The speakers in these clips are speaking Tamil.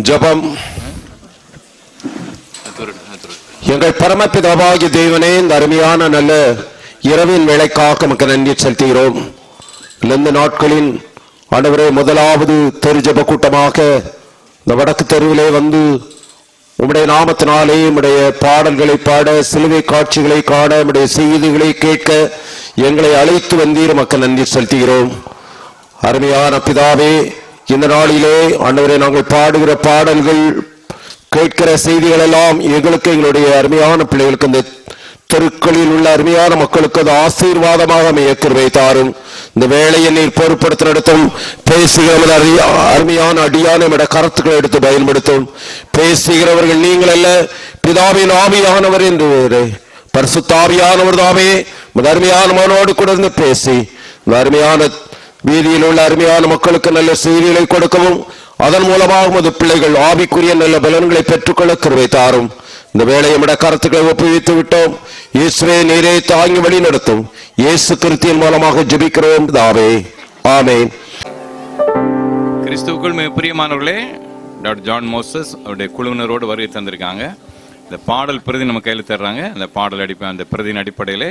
ஜெபம். எங்கள் பரமபிதாவாகிய தேவனே, இந்த அருமையான நல்ல இரவின் வேளைக்காக நமக்கு நன்றி செலுத்துகிறோம். இந்த நாட்களின் ஆண்டவரே, முதலாவது தெரு ஜெப கூட்டமாக இந்த வடக்கு தெருவிலே வந்து உம்முடைய நாமத்தினாலே உம்முடைய பாடல்களை பாட, சிலுவை காட்சிகளை காண, உம்முடைய செய்திகளை கேட்க எங்களை அழைத்து வந்தீர். மக்கள் நன்றி செலுத்துகிறோம். அருமையான பிதாவே, இந்த நாளிலே ஆண்டவரே, நாங்கள் பாடுகிற பாடல்கள், கேட்கிற செய்திகள் எல்லாம் எங்களுக்கு, எங்களுடைய அருமையான பிள்ளைகளுக்கு, இந்த தெருக்களில் உள்ள அருமையான மக்களுக்கு அது ஆசீர்வாதமாக அமைய தாரும். இந்த வேலையை நீர் பொறுப்படுத்த நடத்தும். பேசுகிற அருமையான அடியான கருத்துக்களை எடுத்து பயன்படுத்தும். பேசுகிறவர்கள் நீங்கள் அல்ல, பிதாவின் ஆவியானவர் என்று பரிசுத்தாவியானவர் தாமே அருமையான மனோடு கூட இருந்து பேசி இந்த அருமையான வீதியில் உள்ள அருமையான மக்களுக்கு நல்ல செய்திகளை கொடுக்கவும், அதன் மூலமாக உமது பிள்ளைகள் ஆவிக்குரிய நல்ல பலன்களை பெற்றுக்கொள்ள கிருபை தாரும். இந்த வேளையை விட கருத்துக்களை ஒப்புவித்து விட்டோம். இயேசுவே, நீரே தாங்கி வழி நடத்தும். இயேசு கிறிஸ்துவின் மூலமாக ஜெபிக்கிறோம் தாவே, ஆமென். கிறிஸ்துவுக்குள் மிக பிரியமானவர்களே, டாக்டர் ஜான் மோசஸ் அவருடைய குழுவினரோடு வருகை தந்திருக்காங்க. இந்த பாடல் பிரதி நம்ம கையில் தர்றாங்க. அந்த பாடல் அந்த பிரதியின் அடிப்படையில்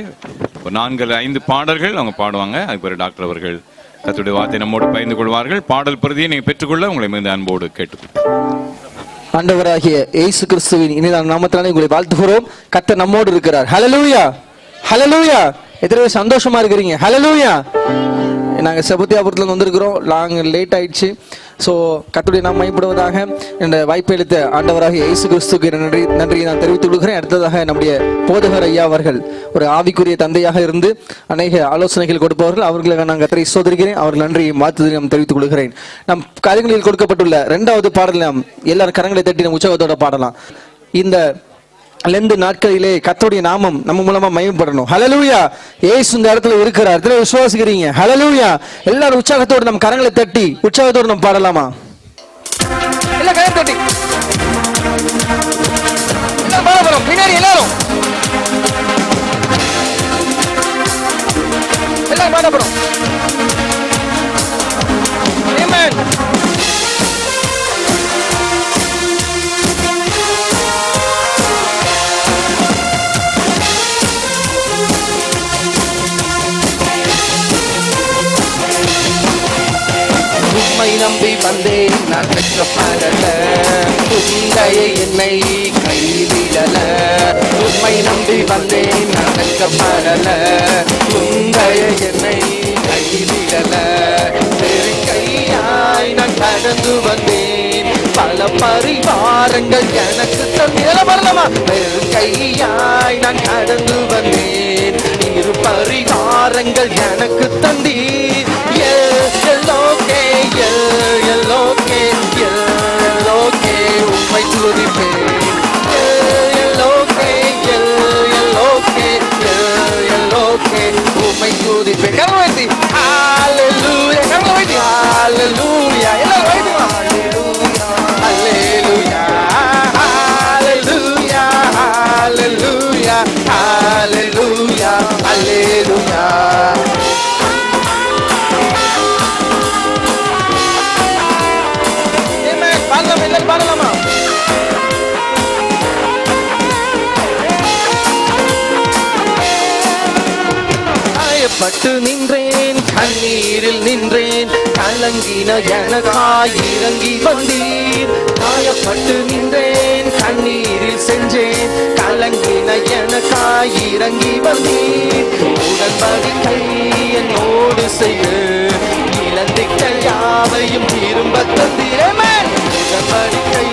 ஒரு 4-5 பாடல்கள் அவங்க பாடுவாங்க. அதுக்கு பிறகு டாக்டர் அவர்கள் கர்த்தருடைய வார்த்தை நம்மோடு பகிர்ந்து கொள்வார்கள். பாடல் பிரதியை நீங்கள் பெற்றுக்கொள்ள உங்களை மிகுந்த அன்போடு கேட்டுக்கொள்கிறோம். ஆண்டவராகிய இயேசு கிறிஸ்துவின் இனிதான நாமத்தினாலே உங்களை வாழ்த்துகிறோம். கர்த்தர் நம்மோடு இருக்கிறார். ஹல்லேலூயா, ஹல்லேலூயா. எத்தனை சந்தோஷமா இருக்கிறீங்க? ஹல்லேலூயா. நாங்கள் செபத்தியாபுரத்துல வந்திருக்கிறோம். லேட் ஆயிடுச்சு. ஸோ கர்த்தருடைய நாம் மையப்படுவதாக என்ற வாய்ப்பை அளித்த ஆண்டவராகிய இயேசு கிறிஸ்துக்கு நன்றியை நான் தெரிவித்துக் கொள்கிறேன். அடுத்ததாக நம்முடைய போதகர் ஐயா அவர்கள் ஒரு ஆவிக்குரிய தந்தையாக இருந்து அநேக ஆலோசனைகள் கொடுப்பவர்கள், அவர்களுக்கு நான் கர்த்தரை சோதரிக்கிறேன். அவர்கள் நன்றியை வாழ்த்துதலை நாம் தெரிவித்துக் கொள்கிறேன். நம் காரியங்களில் கொடுக்கப்பட்டுள்ள 2வது பாடல் நாம் எல்லாரும் கரங்களை தட்டி நம் உற்சாகத்தோட பாடலாம். இந்த லெந்து நாட்களிலே கர்த்தருடைய நாமம் நம்ம மூலமா மகிமைப்படணும். ஹல்லேலூயா. இயேசு இந்த இடத்துல இருக்கிறார். இதனை விசுவாசிக்கிறீங்க? ஹல்லேலூயா. எல்லாரும் உற்சாகத்தோடு நம் கரங்களை தட்டி உற்சாகத்தோடு நம்ம பாடலாமா? எல்லாம் கரங்களை தட்டி எல்லாம் பாடப்படும். பின்னாடி எல்லாரும் எல்லாம் பாடப்படும். ஆமென். நம்பி வந்தேன் நான் வெட்கப்படல, உந்தையை என்னை கைவிடல. உண்மை நம்பி வந்தேன் நான் வெட்கப்படல, உந்தையை என்னை கைவிடல. கையாய் நான் கடந்து வந்தேன், பல பரிவாரங்கள் எனக்கு தந்திரமா. கையாய் நான் கடந்து வந்தேன், இரு பரிவாரங்கள் எனக்கு தந்தீர். உம்மை துதிப்பேன். உம்மை துதிப்பேன். கரவைத்தி ஹல்லேலூயா, கரவைத்தி ஹல்லேலூயா. எல்லாரும் வைத்துமா ஹல்லேலூயா, ஹல்லேலூயா, ஹல்லேலூயா, ஹல்லேலூயா, ஹல்லேலூயா. பாடலாமா? காயப்பட்டு நின்றேன், கண்ணீரில் நின்றேன், கலங்கின எனக்காய் இறங்கி வந்தீர். காயப்பட்டு நின்றேன், கண்ணீரில் சென்றேன், கலங்கின எனக்காய் இறங்கி வந்தீர். உடன்படிக்கை என்னோடு செய்து இழந்திட்ட யாவையும் திரும்ப தந்தீரே. உடன்படிக்கை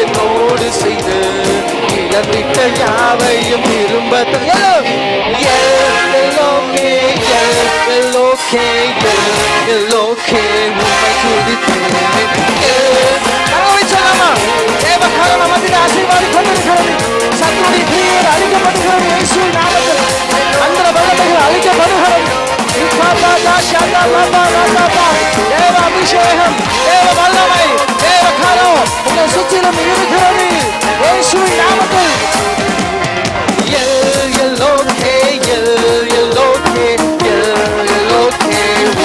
என்னோடு செய்து இழந்திட்ட யாவையும் திரும்ப உம்மை துதிப்பேன். தேவகாலம் மத்தியில் ஆசீர்வாதி கொண்டிருக்கிறது. சத்துருடைய கிரியைகள் அழிக்கப்படுகிறது. இயேசுவின் நாமத்தில் அந்த வல்லமைகள் அழிக்கப்படுகிறது. தேவ அபிஷேகம், தேவ வல்லமை, தேவ காலம் உங்களை சுற்றிலும் இருக்கிறது. இயேசுவின் நாமத்தில்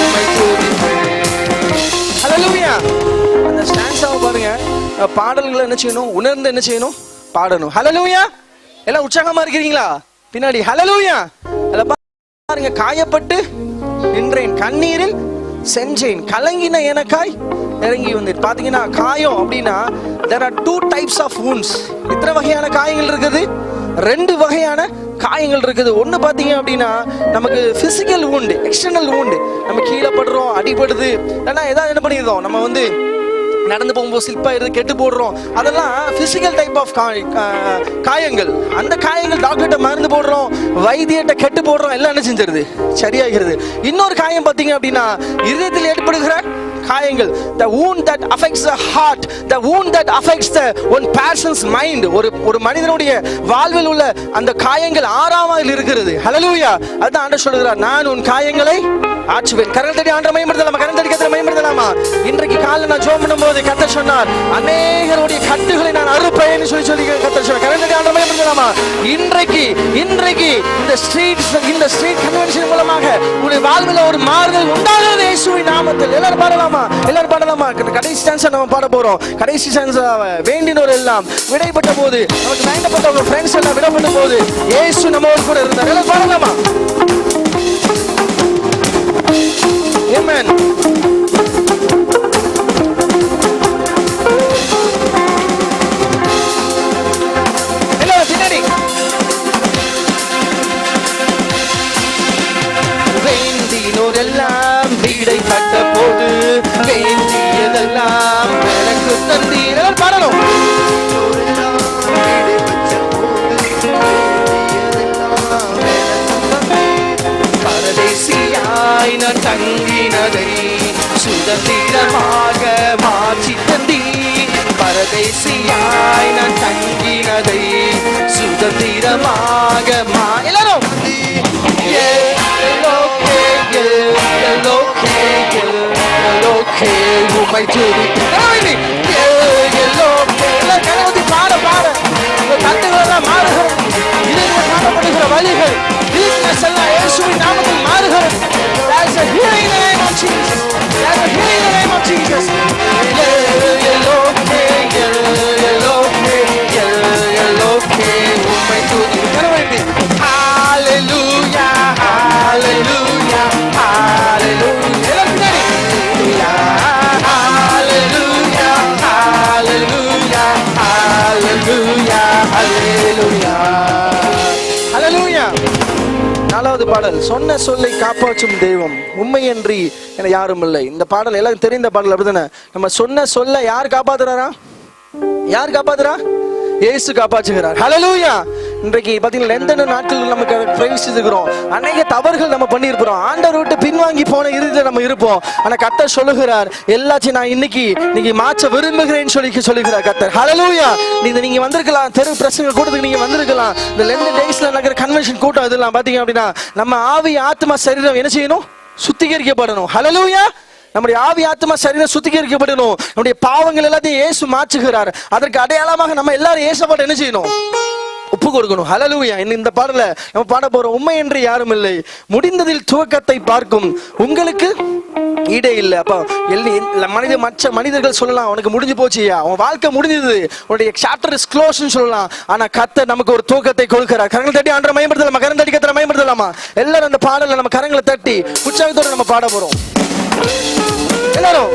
உம்மை துதிப்பேன். ஹல்லேலூயா. அந்த ஸ்டான்ஸாவை பாருங்க. பாடல்களை என்ன செய்யணும்? உணர்ந்து என்ன செய்யணும்? பாடணும். ஹல்லேலூயா. எல்லாம் உற்சாகமா இருக்கிறீங்களா? பின்னாடி ஹல்லேலூயா. அதுல பாருங்க, காயப்பட்டு நின்றேன், கண்ணீரில் செஞ்சேன், கலங்கின எனக்காய் இறங்கி வந்தேன். பாத்தீங்கன்னா காயம் அப்படின்னா there are 2 types of wounds. எத்தனை வகையான காயங்கள் இருக்குது? 2 வகையான காயங்கள் இருக்குது. ஒன்று பார்த்தீங்க அப்படின்னா நமக்கு பிசிக்கல் wound, எக்ஸ்டர்னல் wound. நம்ம கீழே படுறோம், அடிபடுது, இல்லைன்னா ஏதாவது என்ன பண்ணிடுறோம், நம்ம வந்து நடந்து போகும்போது ஸ்லிப்பாயிருது, கெட்டு போடுறோம், அதெல்லாம் பிசிக்கல் டைப் ஆஃப் காயங்கள். அந்த காயங்கள் டாக்டர்கிட்ட மருந்து போடுறோம், வைத்தியத்தை கெட்டு போடுறோம், எல்லாம் என்ன செஞ்சிருது? சரியாகிறது. இன்னொரு காயம் பார்த்தீங்க அப்படின்னா இதயத்தில் ஏற்படுகிற காயங்கள், the wound that affects the heart, the wound that affects the one person's mind. ஒரு மனிதனுடைய வாழ்வில் உள்ள அந்த காயங்கள் 6ஆம் இருக்கிறது. ஹல்லேலூயா. அதான் ஆண்டவர் சொல்கிறார், நான் உன் காயங்களை ஆற்றுவேன். கரங்கள் தட்டி ஆண்டவரை மகிமைப்படுத்தலாமா? கரங்கள் தட்டி கர்த்தரை மகிமைப்படுத்தலாமா? இன்றைக்கு காலையில நான் ஜெபம் பண்ணும்போது கர்த்தர் சொன்னார், அநேகருடைய கட்டுகளை நான் அறுப்பேன்னு சொல்லி கர்த்தர் சொன்னார். கரங்கள் தட்டி ஆண்டவரை மகிமைப்படுத்தலாமா? இன்றைக்கு இந்த ஸ்ட்ரீட் கன்வென்ஷன் மூலமாக உங்களுடைய வாழ்வில் ஒரு மாறுதல் உண்டாகிறது இயேசுவின் நாமத்தில். எல்லாரும் பாடலாமா? எல்லாரும் பாடலாமா? கடைசி ஸ்டான்ஸை நம்ம பாட போறோம். கடைசி ஸ்டான்ஸ், வேண்டினோர் எல்லாம் விடைப்பட்ட போது, நமக்கு வேண்டப்பட்ட ஃப்ரெண்ட்ஸ் எல்லாம் விடப்பட்ட போது இயேசு நம்மோடு கூட இருந்தார். எல்லாரும் பாடலாமா? Amen. எல்லாரும் பின்னாடி. வேண்டினோர் எல்லாம் விடைப்பட்ட போது வேண்டியதெல்லாம் எனக்கு தந்தீர். எல்லாரும் பாடணும். பரதேசியாய் நான் தங்கினதை சுதந்திரமாக மாற்றி தந்தீர். பரதேசியாய் நான் தங்கினதை சுதந்திரமாக எல்லாரும் உம்மை துதிக்கிறேன். பாட பாட தட்டுகளெல்லாம் மாறுகிறது, இதயங்கள் காணப்படுகிற வழிகள் weakness எல்லாம் இயேசுவின் நாமத்தில் மாறுகிறது. There is a healing in the name of Jesus. There is a healing in the name of Jesus. உம்மை துதிக்கிறேன். Hallelujah, hallelujah, hallelujah. நாலாவது பாடல், சொன்ன சொல்லை காப்பாற்றும் தெய்வம் உண்மையன்றி என யாரும் இல்லை. இந்த பாடல் எல்லாம் தெரிந்த பாடல், அப்படிதானே? நம்ம சொன்ன சொல்ல யார் காப்பாத்துறாரா? யார் காப்பாத்துறா? இயேசு காப்பாற்றுகிறார். ஹல்லேலூயா. இன்றைக்கு பாத்தீங்கன்னா எந்தெந்த நாட்கள் நமக்கு பிரவேசிச்சிருக்கிறோம், அநேக தவறுகள் நம்ம பண்ணியிருக்கிறோம், ஆண்டவர் விட்டு பின்வாங்கி போன இறுதியில் நம்ம இருப்போம். ஆனா கர்த்தர் சொல்லுகிறார், எல்லாத்தையும் நான் இன்னைக்கு மாற்ற விரும்புகிறேன்னு சொல்லுகிறார் கர்த்தர். ஹல்லேலூயா. நீங்க வந்திருக்கலாம், தெரு பிரசங்க கூட்டத்துக்கு நீங்க வந்திருக்கலாம். இந்த லெண்ட் டேஸ்ல நடக்கிற கன்வென்ஷன் கூட்டம் இதெல்லாம் பாத்தீங்க அப்படின்னா நம்ம ஆவி ஆத்மா சரீரம் என்ன செய்யணும்? சுத்திகரிக்கப்படணும். ஹல்லேலூயா. நம்முடைய ஆவி ஆத்மா சரீரம் சுத்திகரிக்கப்படணும். நம்முடைய பாவங்கள் எல்லாத்தையும் இயேசு மாற்றுகிறார். அதற்கு அடையாளமாக நம்ம எல்லாரும் இயேசுவோடு என்ன செய்யணும்? ஒப்பு கொடுக்கணும். ஹல்லேலூயா. இந்த பாடல நம்ம பாட போறோம், உண்மை என்று யாரும் இல்லை, முடிந்ததில் துவக்கத்தை பார்க்கும் உங்களுக்கு ஈடே இல்லை. அப்ப மற்ற மனிதர்கள் சொல்லலாம், அவனுக்கு முடிஞ்சு போச்சியா, அவன் வாழ்க்கை முடிஞ்சது, உன்னுடைய சாப்டர் இஸ் க்ளோஸ்னு சொல்லலாம். ஆனா கர்த்தர் நமக்கு ஒரு துவக்கத்தை கொடுக்கிறார். கரங்களை தட்டி ஆண்டவரை மகிமைப்படுத்தலாமா? கரங்களை தட்டி கர்த்தரை மகிமைப்படுத்தலாமா? எல்லாரும் அந்த பாடல நம்ம கரங்களை தட்டி உற்சாகத்தோட நம்ம பாட போறோம். எல்லாரும்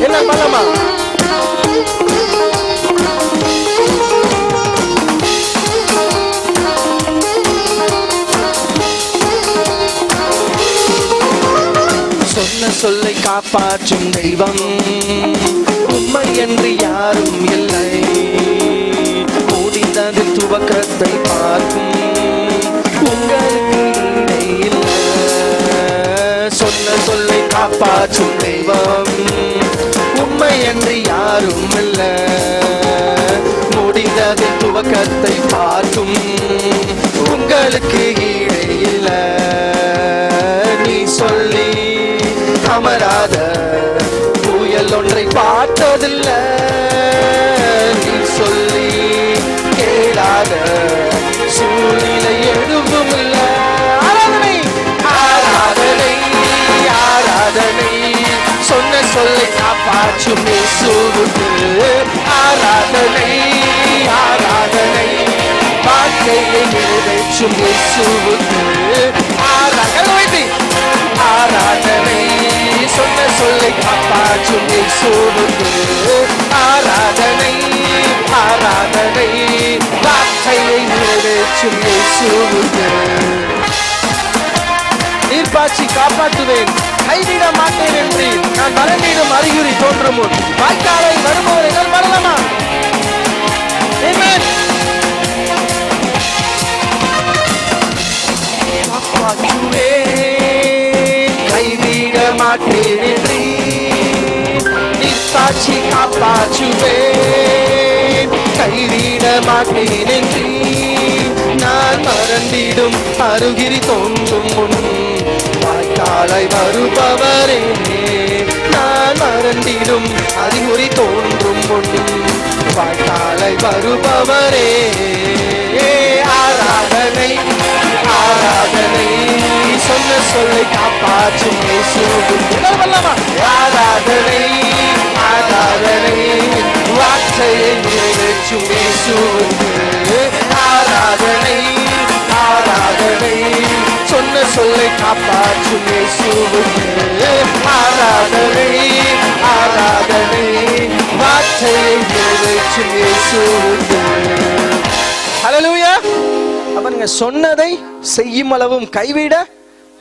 என்ன பண்ணலாமா? சொன்ன சொல்லை காப்பாற்றும் தெய்வம் உண்மை என்று யாரும் இல்லை, முடிந்ததில் துவக்கத்தை பார்க்கும் உங்களுக்கு ஈடே இல்லை. சொன்ன சொல்லை காப்பாற்றும் தெய்வம் உண்மை என்று யாரும் இல்லை, முடிந்ததில் துவக்கத்தை பார்க்கும் உங்களுக்கு ஈடே இல்லை. நீ சொல்லி அமராத புயல் ஒன்றை பார்த்ததில்லை, நீ சொல்ல நிறைவேற்றும் இயேசுவுக்கு ஆராதனை. சொன்ன சொல்லை காப்பாற்றும் இயேசுவுக்கு ஆராதனை. ஆராதனை. வார்த்தையை நிறைவேற்றும் இயேசுவுக்கு. நீர்ப்பாய்ச்சி காப்பாற்றுவேன், கைவிட மாட்டேன் என்று நான் மரணிடும் அறிகுறி தோன்றும் முன் வாய்க்காலை வருபவர்கள் வரலாமா? கைவிட மாட்டேன் என்று நீர்ப்பாய்ச்சி காப்பாற்றுவேன், கைவிட மாட்டேன் என்று நான் மறந்திடும் அருகிரி தோன்றும் முன் வாய்க்காலை வருபவரே. நான் மறந்திடும் அறிகுறி தோன்றும் முன் வாய்க்காலை வருபவரே. ஆராதனை. ஆராதனை. சொன்ன சொல்லை காப்பாற்றும் இயேசுவுக்கு ஆராதனை. ஆராதனை. வார்த்தையை நிறைவேற்றும் இயேசுவுக்கு ஆராதனை. ஆராதனை. சொன்ன சொல்லை காப்பாற்றும் இயேசுவுக்கு ஆராதனை. ஆராதனை. வார்த்தையை நிறைவேற்றும் இயேசுவுக்கு. ஹல்லேலூயா. அப்ப நீங்க சொன்னதை செய்யும் அளவும் கைவிட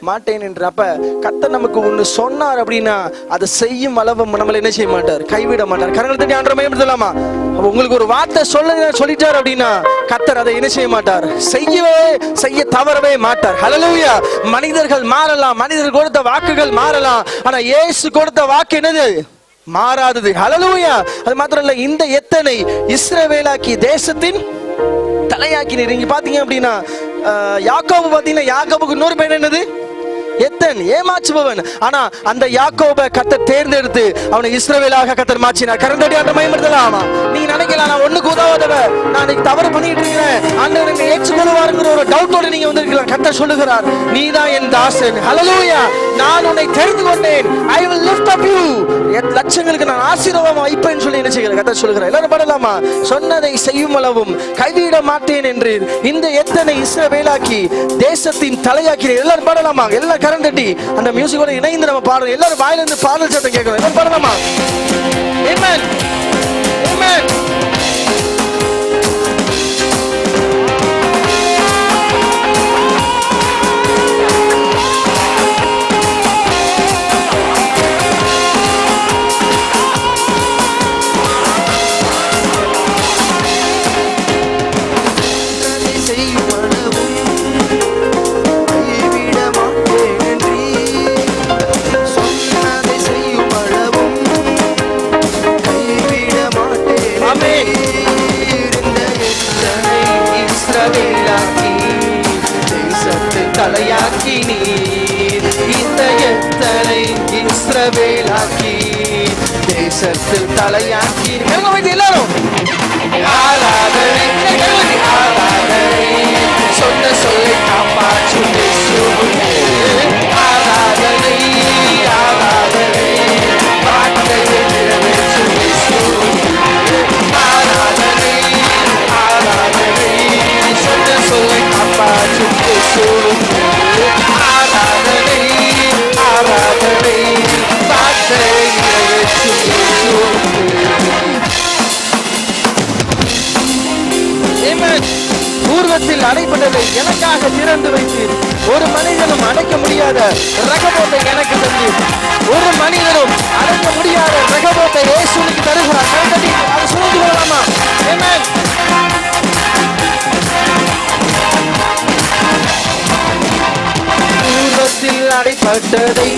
மாட்டேன் என்று. அப்ப கர்த்தர் நமக்கு ஒண்ணு சொன்னார் அப்படின்னா அதை செய்யும் அளவு நம்மள என்ன செய்ய மாட்டார், கைவிட மாட்டார். கரங்களை தட்டி ஆண்டவரை மகிமைப்படுத்தலாமா? அப்ப உங்களுக்கு ஒரு வார்த்தை சொல்லிட்டார் அப்படின்னா கர்த்தர் அதை என்ன செய்ய மாட்டார், செய்ய தவறவே மாட்டார். ஹல்லேலூயா. மனிதர்கள் மாறலாம், மனிதர்கள் கொடுத்த வாக்குகள் மாறலாம், ஆனா இயேசு கொடுத்த வாக்கு என்னது, மாறாதது. ஹல்லேலூயா. அது மாத்திரம் இல்ல, இந்த எத்தனை இஸ்ரவேலாக்கி தேசத்தின் தலையாக்கினீர். இங்க பாத்தீங்க அப்படின்னா யாக்கோபு பாத்தீங்கன்னா, யாக்கோபுக்கு இன்னொரு பெயர் என்னது, எத்தன், ஏமாற்றுபவன். ஆனா அந்த யாக்கோபை கர்த்தர் தேர்ந்தெடுத்து அவனை இஸ்ரவேலாக கர்த்தர் மாற்றினார். கரந்தடி ஆண்டவரை மகிமைப்படுத்தலாமா? நீங்க நினைக்கலாம் நான் ஒண்ணுக்கு உதவாதவன், நான் தவறு பண்ணிட்டு இருக்கிறேன், ஆண்டவர் என்னை ஏற்றுக்கொள்வாருங்கிற ஒரு டவுட்டோட நீங்க வந்திருக்கலாம். கர்த்தர் சொல்லுகிறார், நீதான் என் தாசன். ஹல்லேலூயா. நான் உன்னை தெரிந்து கொண்டேன். I will lift up you. லட்சங்களுக்கு நான் ஆசீர்வாதம் வைப்பேன் சொல்லி என்ன செய்கிறேன் கர்த்தர் சொல்லுகிறார். எல்லாரும் பாடலாமா? சொன்னதை செய்யும் அளவும் கைவிட மாட்டேன் என்று இந்த எத்தனை இஸ்ரவேலாக்கி தேசத்தின் தலையாக்கிறேன். எல்லாரும் பாடலாமா? எல்லாரும் கரம் தட்டி அந்த மியூசிக்கோட இணைந்து நம்ம பாடுறோம். எல்லாரும் வாயிலிருந்து பாடல் சத்தம் கேட்கணும். எல்லாரும் பாடலாமா? ஆமென். ஆமென். தலையாக்கி நீர் இந்த எத்தனை இஸ்ரவேலாக்கி தேசத்தில் தலையாக்கி. எல்லாரும் ஆராதனை. ஆராதனை. சொன்ன சொல்லை காப்பாற்றும் இயேசுவுக்கு ஆராதனை. ஆராதனை. வார்த்தையை நிறைவேற்றும் இயேசுவுக்கு ஆராதனை. ஆராதனை. சொன்ன சொல்லை காப்பாற்றும் இயேசுவுக்கு ஆராதனை. ஆராதனை. வார்த்தையை நிறைவேற்றும் இயேசுவுக்கு. பூர்வத்தில் அடைப்பட்டதை எனக்காக திறந்து வைத்தீர். ஒரு மனிதனும் அடைக்க முடியாத ரகபோத்தை எனக்கு தந்தீர். ஒரு மனிதனும் அடைக்க முடியாத ரகபோத்தை இயேசுவுக்கு தருகிறார். அதை சுமந்து கொள்ளலாமா? ஆமென். பூர்வத்தில் அடைப்பட்டதை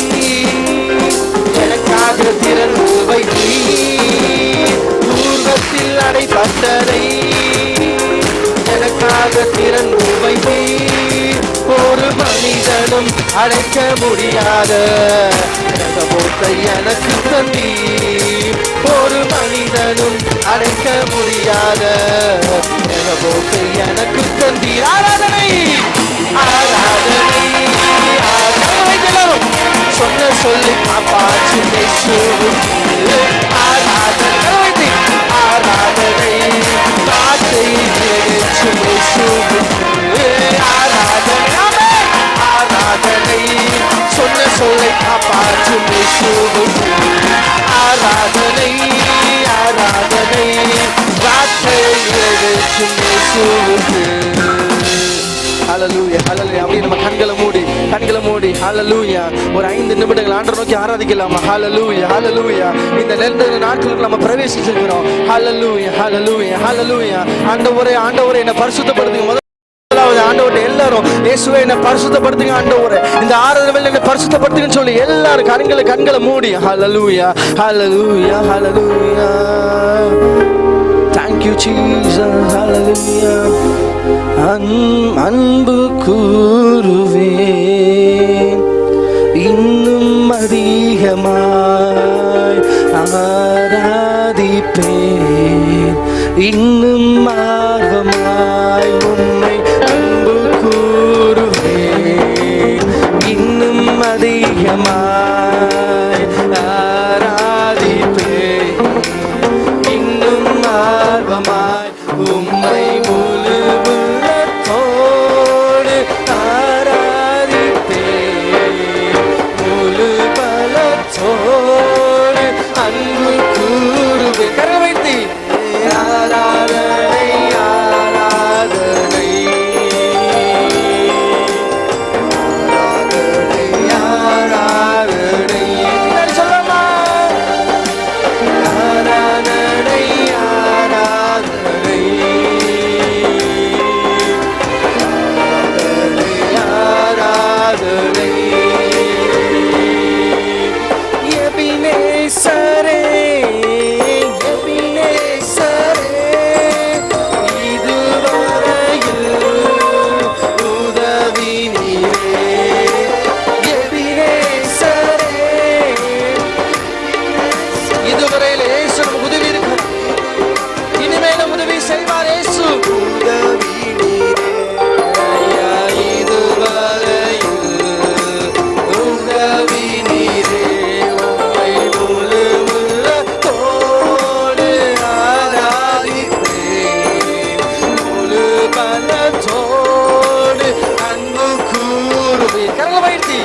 எனக்காக திறந்து வைத்தீர். பூர்வத்தில் அடைப்பட்டதை எனக்காக திறந்து வைத்தீர். ஒரு மனிதனும் அடைக்க முடியாத ரகபோத்தை எனக்கு தந்தீர். ஒரு மனிதனும் அடைக்க முடியாத ரகபோத்தை எனக்கு தந்தீர். ஆராதனை. ஆராதனை. எல்லாரும் சொன்ன சொல்லி காப்பாற்றும் இயேசுவுக்கு ஆராதனை. ஆராதனை. வார்த்தையை நிறைவேற்றும் இயேசுவுக்கு ஆராதனை. இயேசுவுக்கு ஆராதனை ஆராதனை வார்த்தை எடுக்கும் இயேசுவுக்கு. ஹல்லேலூயா ஹல்லேலூயா. அப்படியே நம்ம கண்களை மூடி ஹல்லேலூயா ஒரு 5 நிமிடங்கள் ஆண்டவரை நோக்கி ஆராதிக்கலாமா? ஹல்லேலூயா ஹல்லேலூயா. இந்த நெருங்கிய நாட்களுக்கு நம்ம பிரவேசிச்சிருக்கிறோம். ஹல்லேலூயா ஹல்லேலூயா ஹல்லேலூயா. ஆண்டவரே என்னை பரிசுத்தப்படுத்துங்க. முதலாவது ஆண்டவரே எல்லாரும் இயேசுவே என்னை பரிசுத்தப்படுத்துங்க ஆண்டவரே, இந்த ஆராதனையில் என்னை பரிசுத்தப்படுத்துங்கன்னு சொல்லி எல்லாரும் கண்களை மூடி ஹல்லேலூயா ஹல்லேலூயா ஹல்லேலூயா. Thank you Jesus. Hallelujah. அன்பு கூறுவேன் இன்னும் அதிகமாய் ஆராதிப்பேன் இன்னும் ஆர்வமாய் உம்மை அன்பு கூறுவேன் இன்னும் அதிகமாய் ஆராதிப்பேன் இன்னும் ஆர்வமாய் உம்மை முழு உள்ளத்தோடு ஆராதிப்பேன் முழு பலத்தோடு அன்பு கூறுவேன். கரை வைத்து ஆராதனை ஆராதனை ஆராதனை ஆராதனை சொல்லமா ஆராதனை ஆராதனை ஆராதனை எபினேசரே எபினேசரே இதுவரையில் உதவி நீரே எபினேசரே இதுவரையில் இயேசு நமக்கு உதவி இருக்கிறார், இனிமேலும் உதவி செய்வார் இயேசு. உதவி நீரே ஐயா இதுவரையில் உதவி நீரே உம்மை முழு உள்ளத்தோடு ஆராதிப்பேன் முழு பலத்தோடு அன்பு கூறுவேன். கரங்களை வைத்து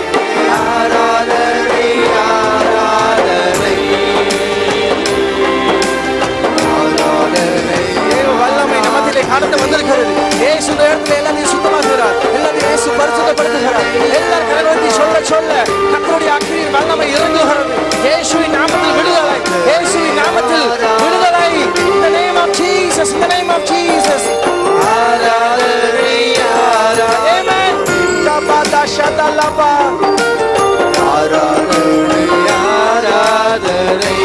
ஆராதனை ஆராதனை ஆராதனை. வல்லமை நமத்திலே காணத்து வந்திருக்கிறது. இயேசு இந்த இடத்துல எல்லாத்தையும் சுத்தமாக்குகிறார், எல்லாத்தையும் இயேசு பரிசுத்தப்படுத்துகிறார். எல்லாரும் கரங்களை சொல்ல கர்த்தருடைய அக்கினியின் வல்லமை இறங்குகிறது. இயேசுவின் நாமத்தில் விடுதலை, இயேசுவின் நாமத்தில் விடுதலை. In the name of Jesus, in the name of Jesus. ஆராதனை ஆராதனை. Amen. தபதா ஷதலபா. ஆராதனை ஆராதனை.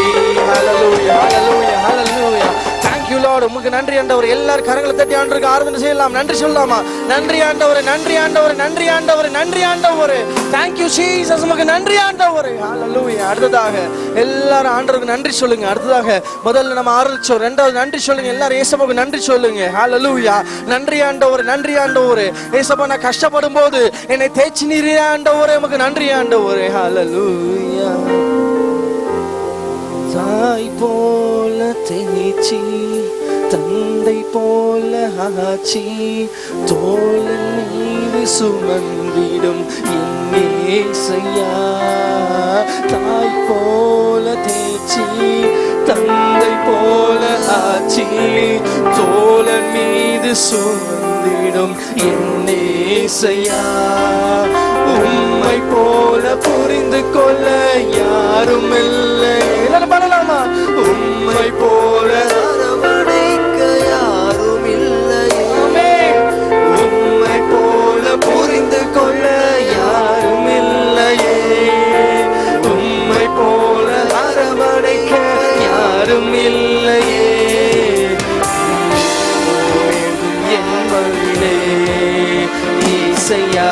Hallelujah hallelujah hallelujah. Thank you Lord. உமக்கு நன்றி ஆண்டவரே. எல்லாரும் கரங்களை தட்டி ஆண்டவருக்கு ஆராதனை செய்யலாம். நன்றி சொல்லலாமா? நன்றி ஆண்டவரே நன்றி ஆண்டவரே நன்றி ஆண்டவரே நன்றி ஆண்டவரே. Thank you Jesus. உமக்கு நன்றி ஆண்டவரே. ஹalleluya. அடுத்ததாக எல்லாரும் ஆண்டவருக்கு நன்றி சொல்லுங்க. அடுத்ததாக முதல்ல நம்ம ஆரம்பிச்சோம், ரெண்டாவது நன்றி சொல்லுங்க. எல்லாரும் இயேசுவுக்கு நன்றி சொல்லுங்க. ஹalleluya. நன்றி ஆண்டவரே நன்றி ஆண்டவரே. இயேசுப்பா நான் கஷ்டப்படும் போது என்னை தேய்ச்சி நீரே ஆண்டவரே, உமக்கு நன்றி ஆண்டவரே. ஹalleluya. தாய் போல தேய்ச்சி தந்தை போல ஆச்சி தோளின் மீது சுமந்திடும் என் இயேசையா. தாய் போல தேய்ச்சி தந்தை போல ஆச்சி தோளின் மீது சுமந்திடும் என் இயேசையா. உம்மை போல புரிந்து கொள்ள யாரும் இல்லை. எல்லாரும் பாடலாமா? உம்மை போல அரவணைக்க யாரும் இல்லையே. உம்மை போல புரிந்து கொள்ள யாரும் இல்லையே. உம்மை போல அரவணைக்க யாரும் இல்லையே. என் வழியிலே இசையா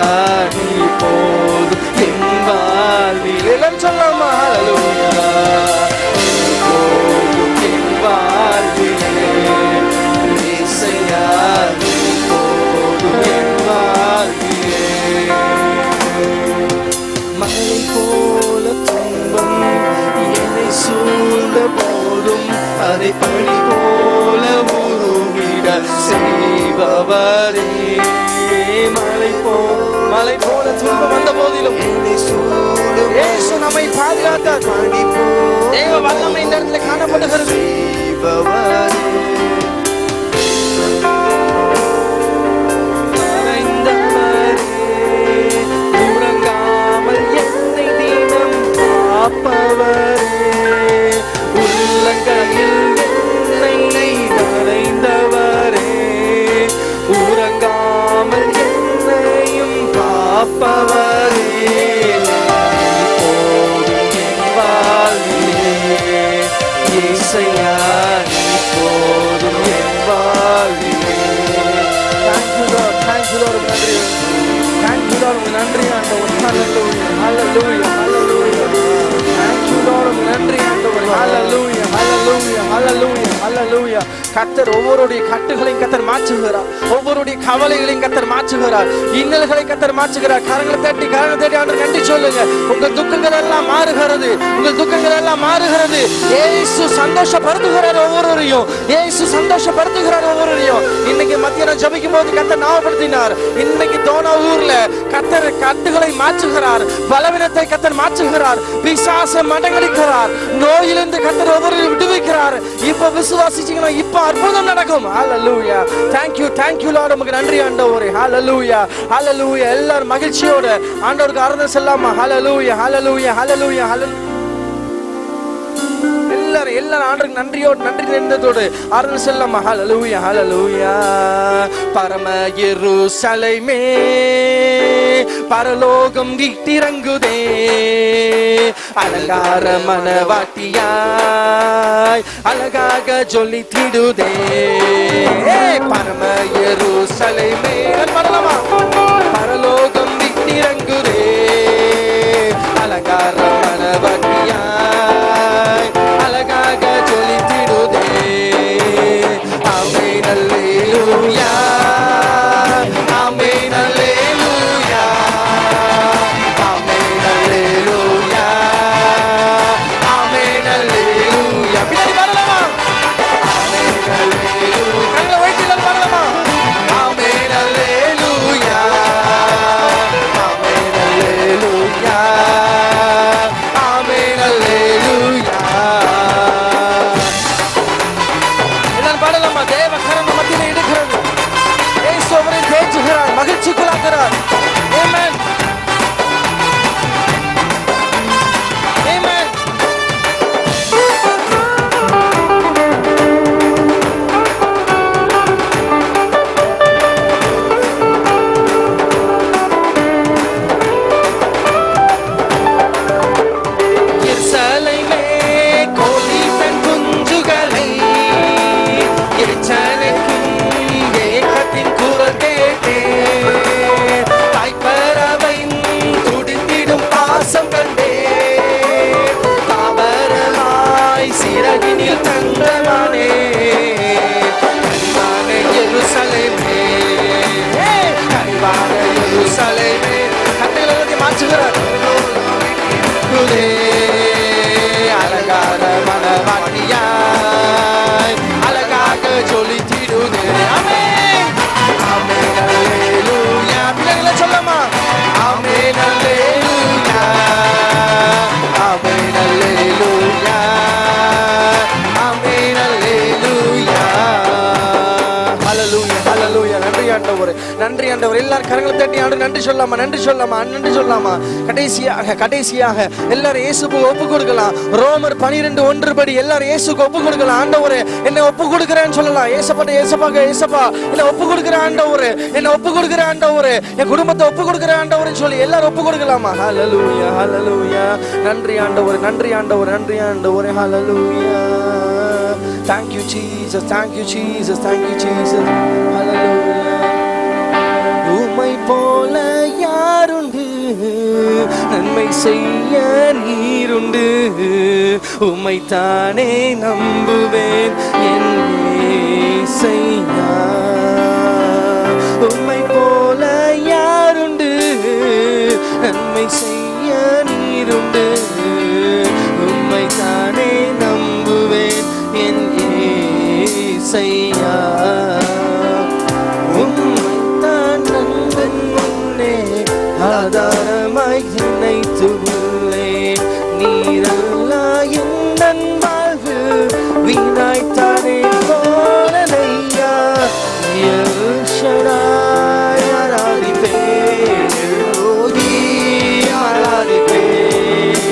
நீ போதும் என் வாழ்வில். எல்லாம் சொல்லாமா? ஹalleluya. போதும் என் வாழ்விலே இசையா நீ போதும் என் வாழ்விலே. மழை போல துன்பம் என்னை சூழ்ந்த போதும் அதை பனி போல உருவிட செய்பவரே. மலை போல துன்பம் வந்த போதிலும் இயேசு நம்மை நம்மை பாதுகாத்தார். தேவ வல்லமை இந்த இடத்துல காணப்படுகிறது. உறங்காமல் என்னை தினம் காப்பவரே, உள்ளங்கையில் என்னை நிறைந்தவரே, உறங்காமல் என்னையும் காப்பவரே, போதும் என் வாழ்விலே இயேசையா, நீ போதும் என் வாழ்விலே. Thank you Lord, thank you Lord, நன்றி. Thank you Lord, நன்றி ஆண்டவர். Hallelujah, hallelujah, hallelujah. Thank you Lord, நன்றி ஆண்டவர். Hallelujah, hallelujah, hallelujah, hallelujah. கர்த்தர் ஒவ்வொருடைய கட்டுகளையும் கர்த்தர் மாற்றுகிறார். ஒவ்வொருடைய கவலைகளையும் கர்த்தர் மாற்றுகிறார். இன்னல்களை கர்த்தர் மாற்றுகிறார். கரங்களை தட்டி ஆண்டவர் நன்றி சொல்லுங்க. உங்கள் துக்கங்கள் எல்லாம் மாறுகிறது. உங்கள் துக்கங்கள் எல்லாம் மாறுகிறது. இயேசு சந்தோஷப்படுத்துகிறார் ஒவ்வொருவரையும். இயேசு சந்தோஷப்படுத்துகிறார் ஒவ்வொருவரையும். இன்னைக்கு மத்தியானம் ஜெபிக்கும் போது கர்த்தர் ஞாபகப்படுத்தினார். இன்னைக்கு தோணாவூர்ல கர்த்தர் கட்டுகளை மாற்றுகிறார். பலவீனத்தை கர்த்தர் மாற்றுகிறார். பிசாசை மடங்கடிக்கிறார். நோயிலிருந்து கர்த்தர் ஒவ்வொருவரையும் விடுவிக்கிறார். இப்ப விசுவாசிச்சீங்கன்னா இப்ப அற்புதம் நடக்கும். ஹalleluya. thank you Lord, உங்களுக்கு நன்றி ஆண்டவரே. ஹalleluya, ஹalleluya. எல்லாரும் மகிழ்ச்சியோட ஆண்டவருக்கு ஆராதனை செய்யலாமா? ஹalleluya, ஹalleluya, ஹalleluya, ஹalleluya. எல்லாரும் ஆண்டவருக்கு நன்றி நிறைந்ததோடு ஆராதனை செய்யலாமா? ஹalleluya, ஹalleluya. பரம எருசலேமே பரலோகம் விட்டிறங்குதே, அலங்கார மணவாட்டியாய் அழகாக ஜொலித்திடுதே. பரம எருசலேமே பரலமா பரலோகம் விட்டிறங்குதே, அலங்கார மணவாட்டியாய் அழகாக ஜொலித்திடுதே. ஆமென் அல்லேலூயா, ஆமென் அல்லேலூயா, ஆமென் அல்லேலூயா, ஆமென் அல்லேலூயா. பின்னாடி வரலாமா? ஆமென் அல்லேலூயா. கண்களை வைத்து வரலாமா? ஆமென் அல்லேலூயா, ஆமென் அல்லேலூயா, ஆமென் அல்லேலூயா. எல்லாரும் பாடலாமா? தேவ கரம் மத்தியிலே இருக்கிறது. இயேசு அவரை தேற்றுகிறார், மகிழ்ச்சிக்குள்ளாக்குகிறார். ஆமென், ஆமென். எருசலேமே கோழி தன் குஞ்சுகளை எச்சரிக்கும் ஏக்கத்தின் குரல் கேட்டே, தாய்ப்பறவை துடித்திடும் பாசம் கண்டே, தாவரமாய் சிறகினில் தந்தமானே, கனிவான எருசலேமே, கனிவான எருசலேமே. கட்டைகளை மாற்றுகிறார். அலங்கார மணவாட்டியாய் அழகாக ஜொலித்திடுதே. ஆமென், ஆமென் அல்லேலூயா. பிள்ளைகளை சொல்லமா? ஆமென் அல்லேலூயா, ஆமென் அல்லேலூயா, ஆமென் அல்லேலூயா. ஹalleluya, ஹalleluya. நன்றி ஆண்டவரே, நன்றி ஆண்டவரே. எல்லாரும் கரங்களை தட்டி ஆண்டவரே நன்றி சொல்லலாமா? நன்றி சொல்லலாமா? நன்றி சொல்லலாமா? கடைசியாக எல்லாரும் இயேசுவுக்கு ஒப்பு கொடுக்கலாம். ரோமர் 12:1 படி எல்லாரும் இயேசுவுக்கு ஒப்பு கொடுக்கலாம். ஆண்டவரே என்னை ஒப்பு கொடுக்கிறேன்னு சொல்லலாம். ஏசப்பா என்னை ஒப்பு கொடுக்கிற ஆண்டவரே, என்னை ஒப்பு கொடுக்கிற ஆண்டவரே, என் குடும்பத்தை ஒப்பு கொடுக்கிற ஆண்டவரேன்னு சொல்லி எல்லாரும் ஒப்பு கொடுக்கலாமா? ஹalleluya, ஹalleluya. நன்றி ஆண்டவரே, நன்றி ஆண்டவரே, நன்றி ஆண்டவரே. ஹalleluya. Thank you Jesus, thank you Jesus, thank you Jesus. Hallelujah. உம்மை போல யாருண்டு, நன்மை செய்ய நீருண்டு, உம்மை தானே நம்புவேன் என் இயேசையா. உம்மை போல யாருண்டு, நன்மை செய்ய நீருண்டு, உம்மை தானே நம்புவேன் என் இயேசையா. உம்மைத்தான் நண்பன் முன்னே ஆதாரமாய் நினைத்து உள்ளேன், நீரெல்லாம் என் வாழ்வு வீணாய்த்தானே போனதையா. எல் ஷடாய் ஆராதிப்பேன், எல்லோகி ஆராதிப்பேன்.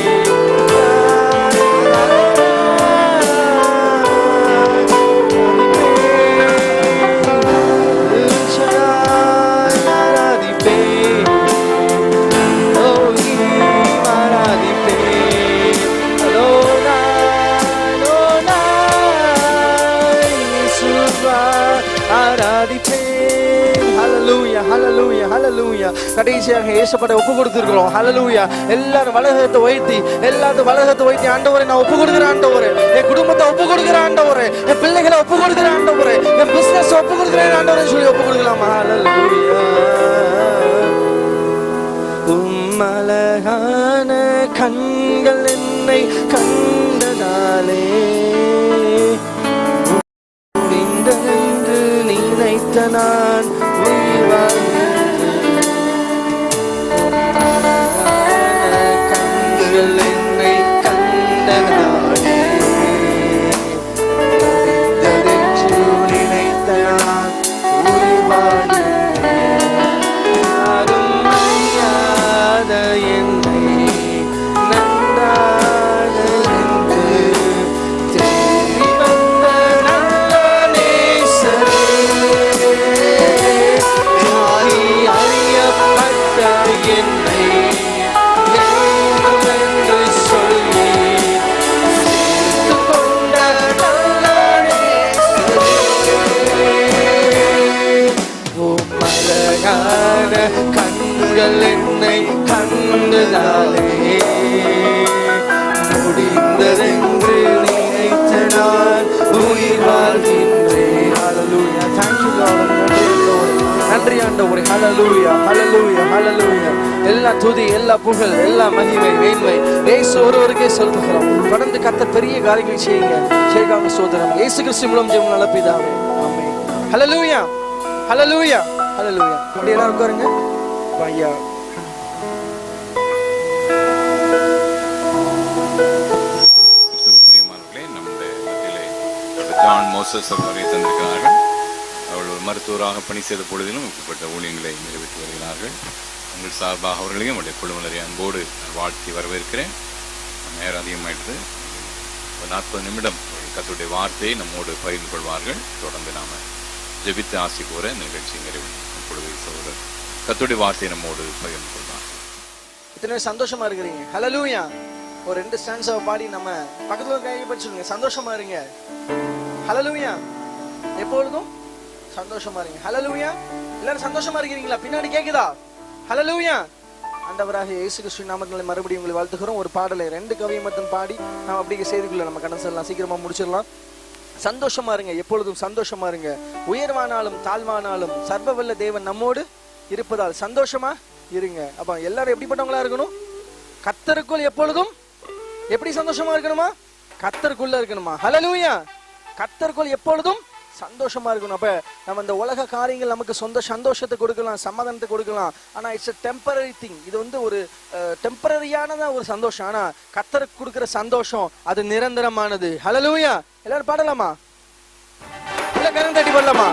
எல் ஷடாய் ஆராதிப்பேன், எல்லோகி ஆராதிப்பேன். ஆராதிப்பேன். ஹல்லேலூயா, ஹல்லேலூயா, ஹல்லேலூயா. கடைசியாக இயேசுப்பட ஒப்பு கொடுத்துருக்கிறோம். ஹல்லேலூயா. எல்லாரும் வலகத்தை உயர்த்தி, எல்லாரும் வலகத்தை உயர்த்தி, ஆண்டவரே நான் ஒப்பு கொடுக்குறேன் ஆண்டவரே, என் குடும்பத்தை ஒப்பு கொடுக்குறேன் ஆண்டவரே, என் பிள்ளைகளை ஒப்பு கொடுக்குறேன் ஆண்டவரே, என் பிசினஸ் ஒப்பு கொடுக்குறேன் ஆண்டவரே சொல்லி ஒப்பு கொடுக்கலாமா? ஹல்லேலூயா. உம்மழகான கண்கள் என்னை கண்டதாலே முடிந்தென்று நினைத்த நான் உயிர் வாழ்கின்றேன். கண்கள் என்னை கண்டதாலே முடிந்ததென்று நினைத்த நான் உயிர் வாழ்கின்றேன். யாரும் அறியாத என்னை நன்றாக என்று தேடி வந்த நல்ல நேசரே, அறியப்பட்ட என்னை என்று சொல்லி சேர்த்து கொண்ட நல்ல நேசரே. உம்மழகான கண்கள் என்னை கண்டதாலே முடிந்ததென்று நினைத்த நான் உயிர் வாழ்கின்றேன். ஹல்லேலூயா. Thank you Lord. நன்றி ஆண்டவரே. ஹல்லேலூயா, ஹல்லேலூயா, ஹல்லேலூயா. எல்லா துதி, எல்லா புகழ், எல்லா மகிமை, மேன்மை இயேசு ஒருவருக்கே செலுத்துகிறோம். தொடர்ந்து கர்த்தர் பெரிய காரியங்களை செய்யுங்க. செய்காம சோதரம் இயேசு கிறிஸ்து மூலம் ஜெபம் நல்ல பிதாவே. ஆமென். ஹல்லேலூயா, ஹல்லேலூயா, ஹல்லேலூயா. அப்படியே எல்லாரும் உட்காருங்க. ஐயா பிரியமானவர்களே, நம்முடைய மத்தியிலே ஜான் மோசஸ் அவர்களை தந்திருக்கிறார்கள். அவர்கள் ஒரு மருத்துவராக பணி செய்த பொழுதிலும் இப்படிப்பட்ட ஊழியங்களை நிறைவேற்றி வருகிறார்கள். உங்கள் சார்பாக அவர்களையும் அவருடைய குழுவினரை அன்போடு வாழ்த்தி வரவேற்கிறேன். நேரம் அதிகமாயிடுது. 40 நிமிடம் கர்த்தருடைய வார்த்தையை நம்மோடு பகிர்ந்து கொள்வார்கள். தொடர்ந்து நாம ஜெபித்து ஆசி கூற இந்த நிகழ்ச்சி நிறைவு. இப்பொழுது சகோதரர் கர்த்தருடைய வார்த்தையை நம்மோடு பகிர்ந்து கொள்வார். இத்தனை சந்தோஷமா இருக்கிறீங்க. ஹல்லேலூயா. ஒரு 2 ஸ்டான்ஸாவை பாடி நம்ம பக்கத்துல கையை பற்றி சொல்லுங்க. சந்தோஷமா இருங்க. ஹல்லேலூயா. எப்பொழுதும் சந்தோஷமா இருங்க. ஹல்லேலூயா. எல்லாரும் சந்தோஷமா இருக்கிறீங்களா? பின்னாடி கேக்குதா? ஹல்லேலூயா. ஆண்டவராக இயேசு கிறிஸ்து நாமத்தினாலே மறுபடியும் உங்களை வாழ்த்துகிறோம். ஒரு பாடலை 2 கவியை மட்டும் பாடி நாம் அப்படியே செய்திக்குள்ள நம்ம கடந்து செல்லலாம். சீக்கிரமா முடிச்சிடலாம். சந்தோஷமா இருங்க. எப்பொழுதும் சந்தோஷமா இருங்க. உயர்வானாலும் தாழ்வானாலும் சர்வவல்ல தேவன் நம்மோடு இருப்பதால் சந்தோஷமா இருங்க. அப்ப எல்லாரும் எப்படிப்பட்டவங்களா இருக்கணும்? கர்த்தருக்குள் எப்பொழுதும் எப்படி சந்தோஷமா இருக்கணுமா? கர்த்தருக்குள்ள இருக்கணுமா? ஹல்லேலூயா. கர்த்தருக்குள் எப்பொழுதும் சந்தோஷமா இருக்கணும். அப்ப நம்ம இந்த உலக காரியங்கள் நமக்கு சொந்த சந்தோஷத்தை கொடுக்கலாம், சமாதானத்தை கொடுக்கலாம். ஆனா இட்ஸ் a temporary thing. இது வந்து ஒரு டெம்பரரியான ஒரு சந்தோஷம். ஆனா கர்த்தருக்கு கொடுக்கிற சந்தோஷம் அது நிரந்தரமானது. ஹல்லேலூயா. எல்லாரும் பாடலாமா? இல்ல கரம் தட்டி பாடலாமா?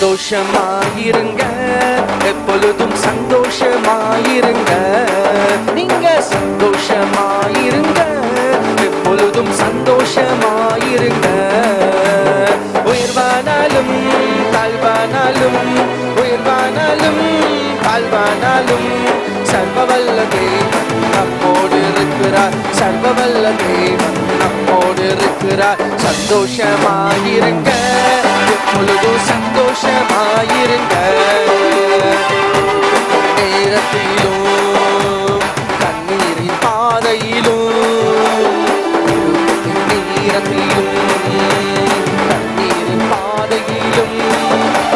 சந்தோஷமாயிருங்க, எப்பொழுதும் சந்தோஷமாயிருங்க. நீங்க சந்தோஷமாயிருங்க, எப்பொழுதும் சந்தோஷமாயிருங்க. உயர்வானாலும் தாழ்வானாலும், உயர்வானாலும் தாழ்வானாலும் சர்வவல்ல தேவன் நம்மோடு இருக்கிறார். சர்வவல்ல தேவன் நம்மோடு இருக்கிறார். சந்தோஷமாயிருங்க, எப்பொழுதும் சந்தோஷமாயிருங்க. நேரத்திலும் கண்ணீரின் பாதையிலும், நேரத்திலும் கண்ணீரின் பாதையிலும்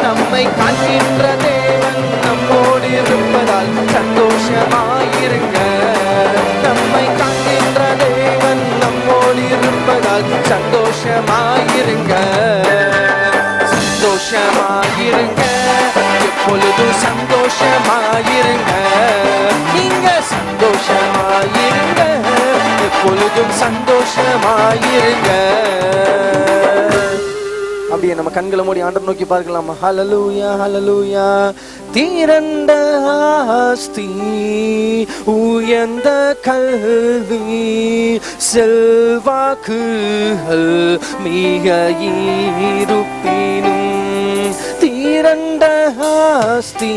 நம்மை காக்கின்ற தேவன் நம்மோடு இருப்பதால் சந்தோஷமாயிருங்க. நம்மை காக்கின்ற தேவன் நம்மோடு இருப்பதால் சந்தோஷமாயிருங்க. என்றும் சந்தோஷமாயிருங்க. அப்படியே நம்ம கண்களை மூடி ஆண்டவர் நோக்கி பார்க்கலாமா? ஹல்லேலூயா ஹல்லேலூயா. திரண்ட ஆஸ்தி, உயர்ந்த கல்வி, செல்வாக்குகள் மிக இருப்பினும், திரண்ட ஆஸ்தி,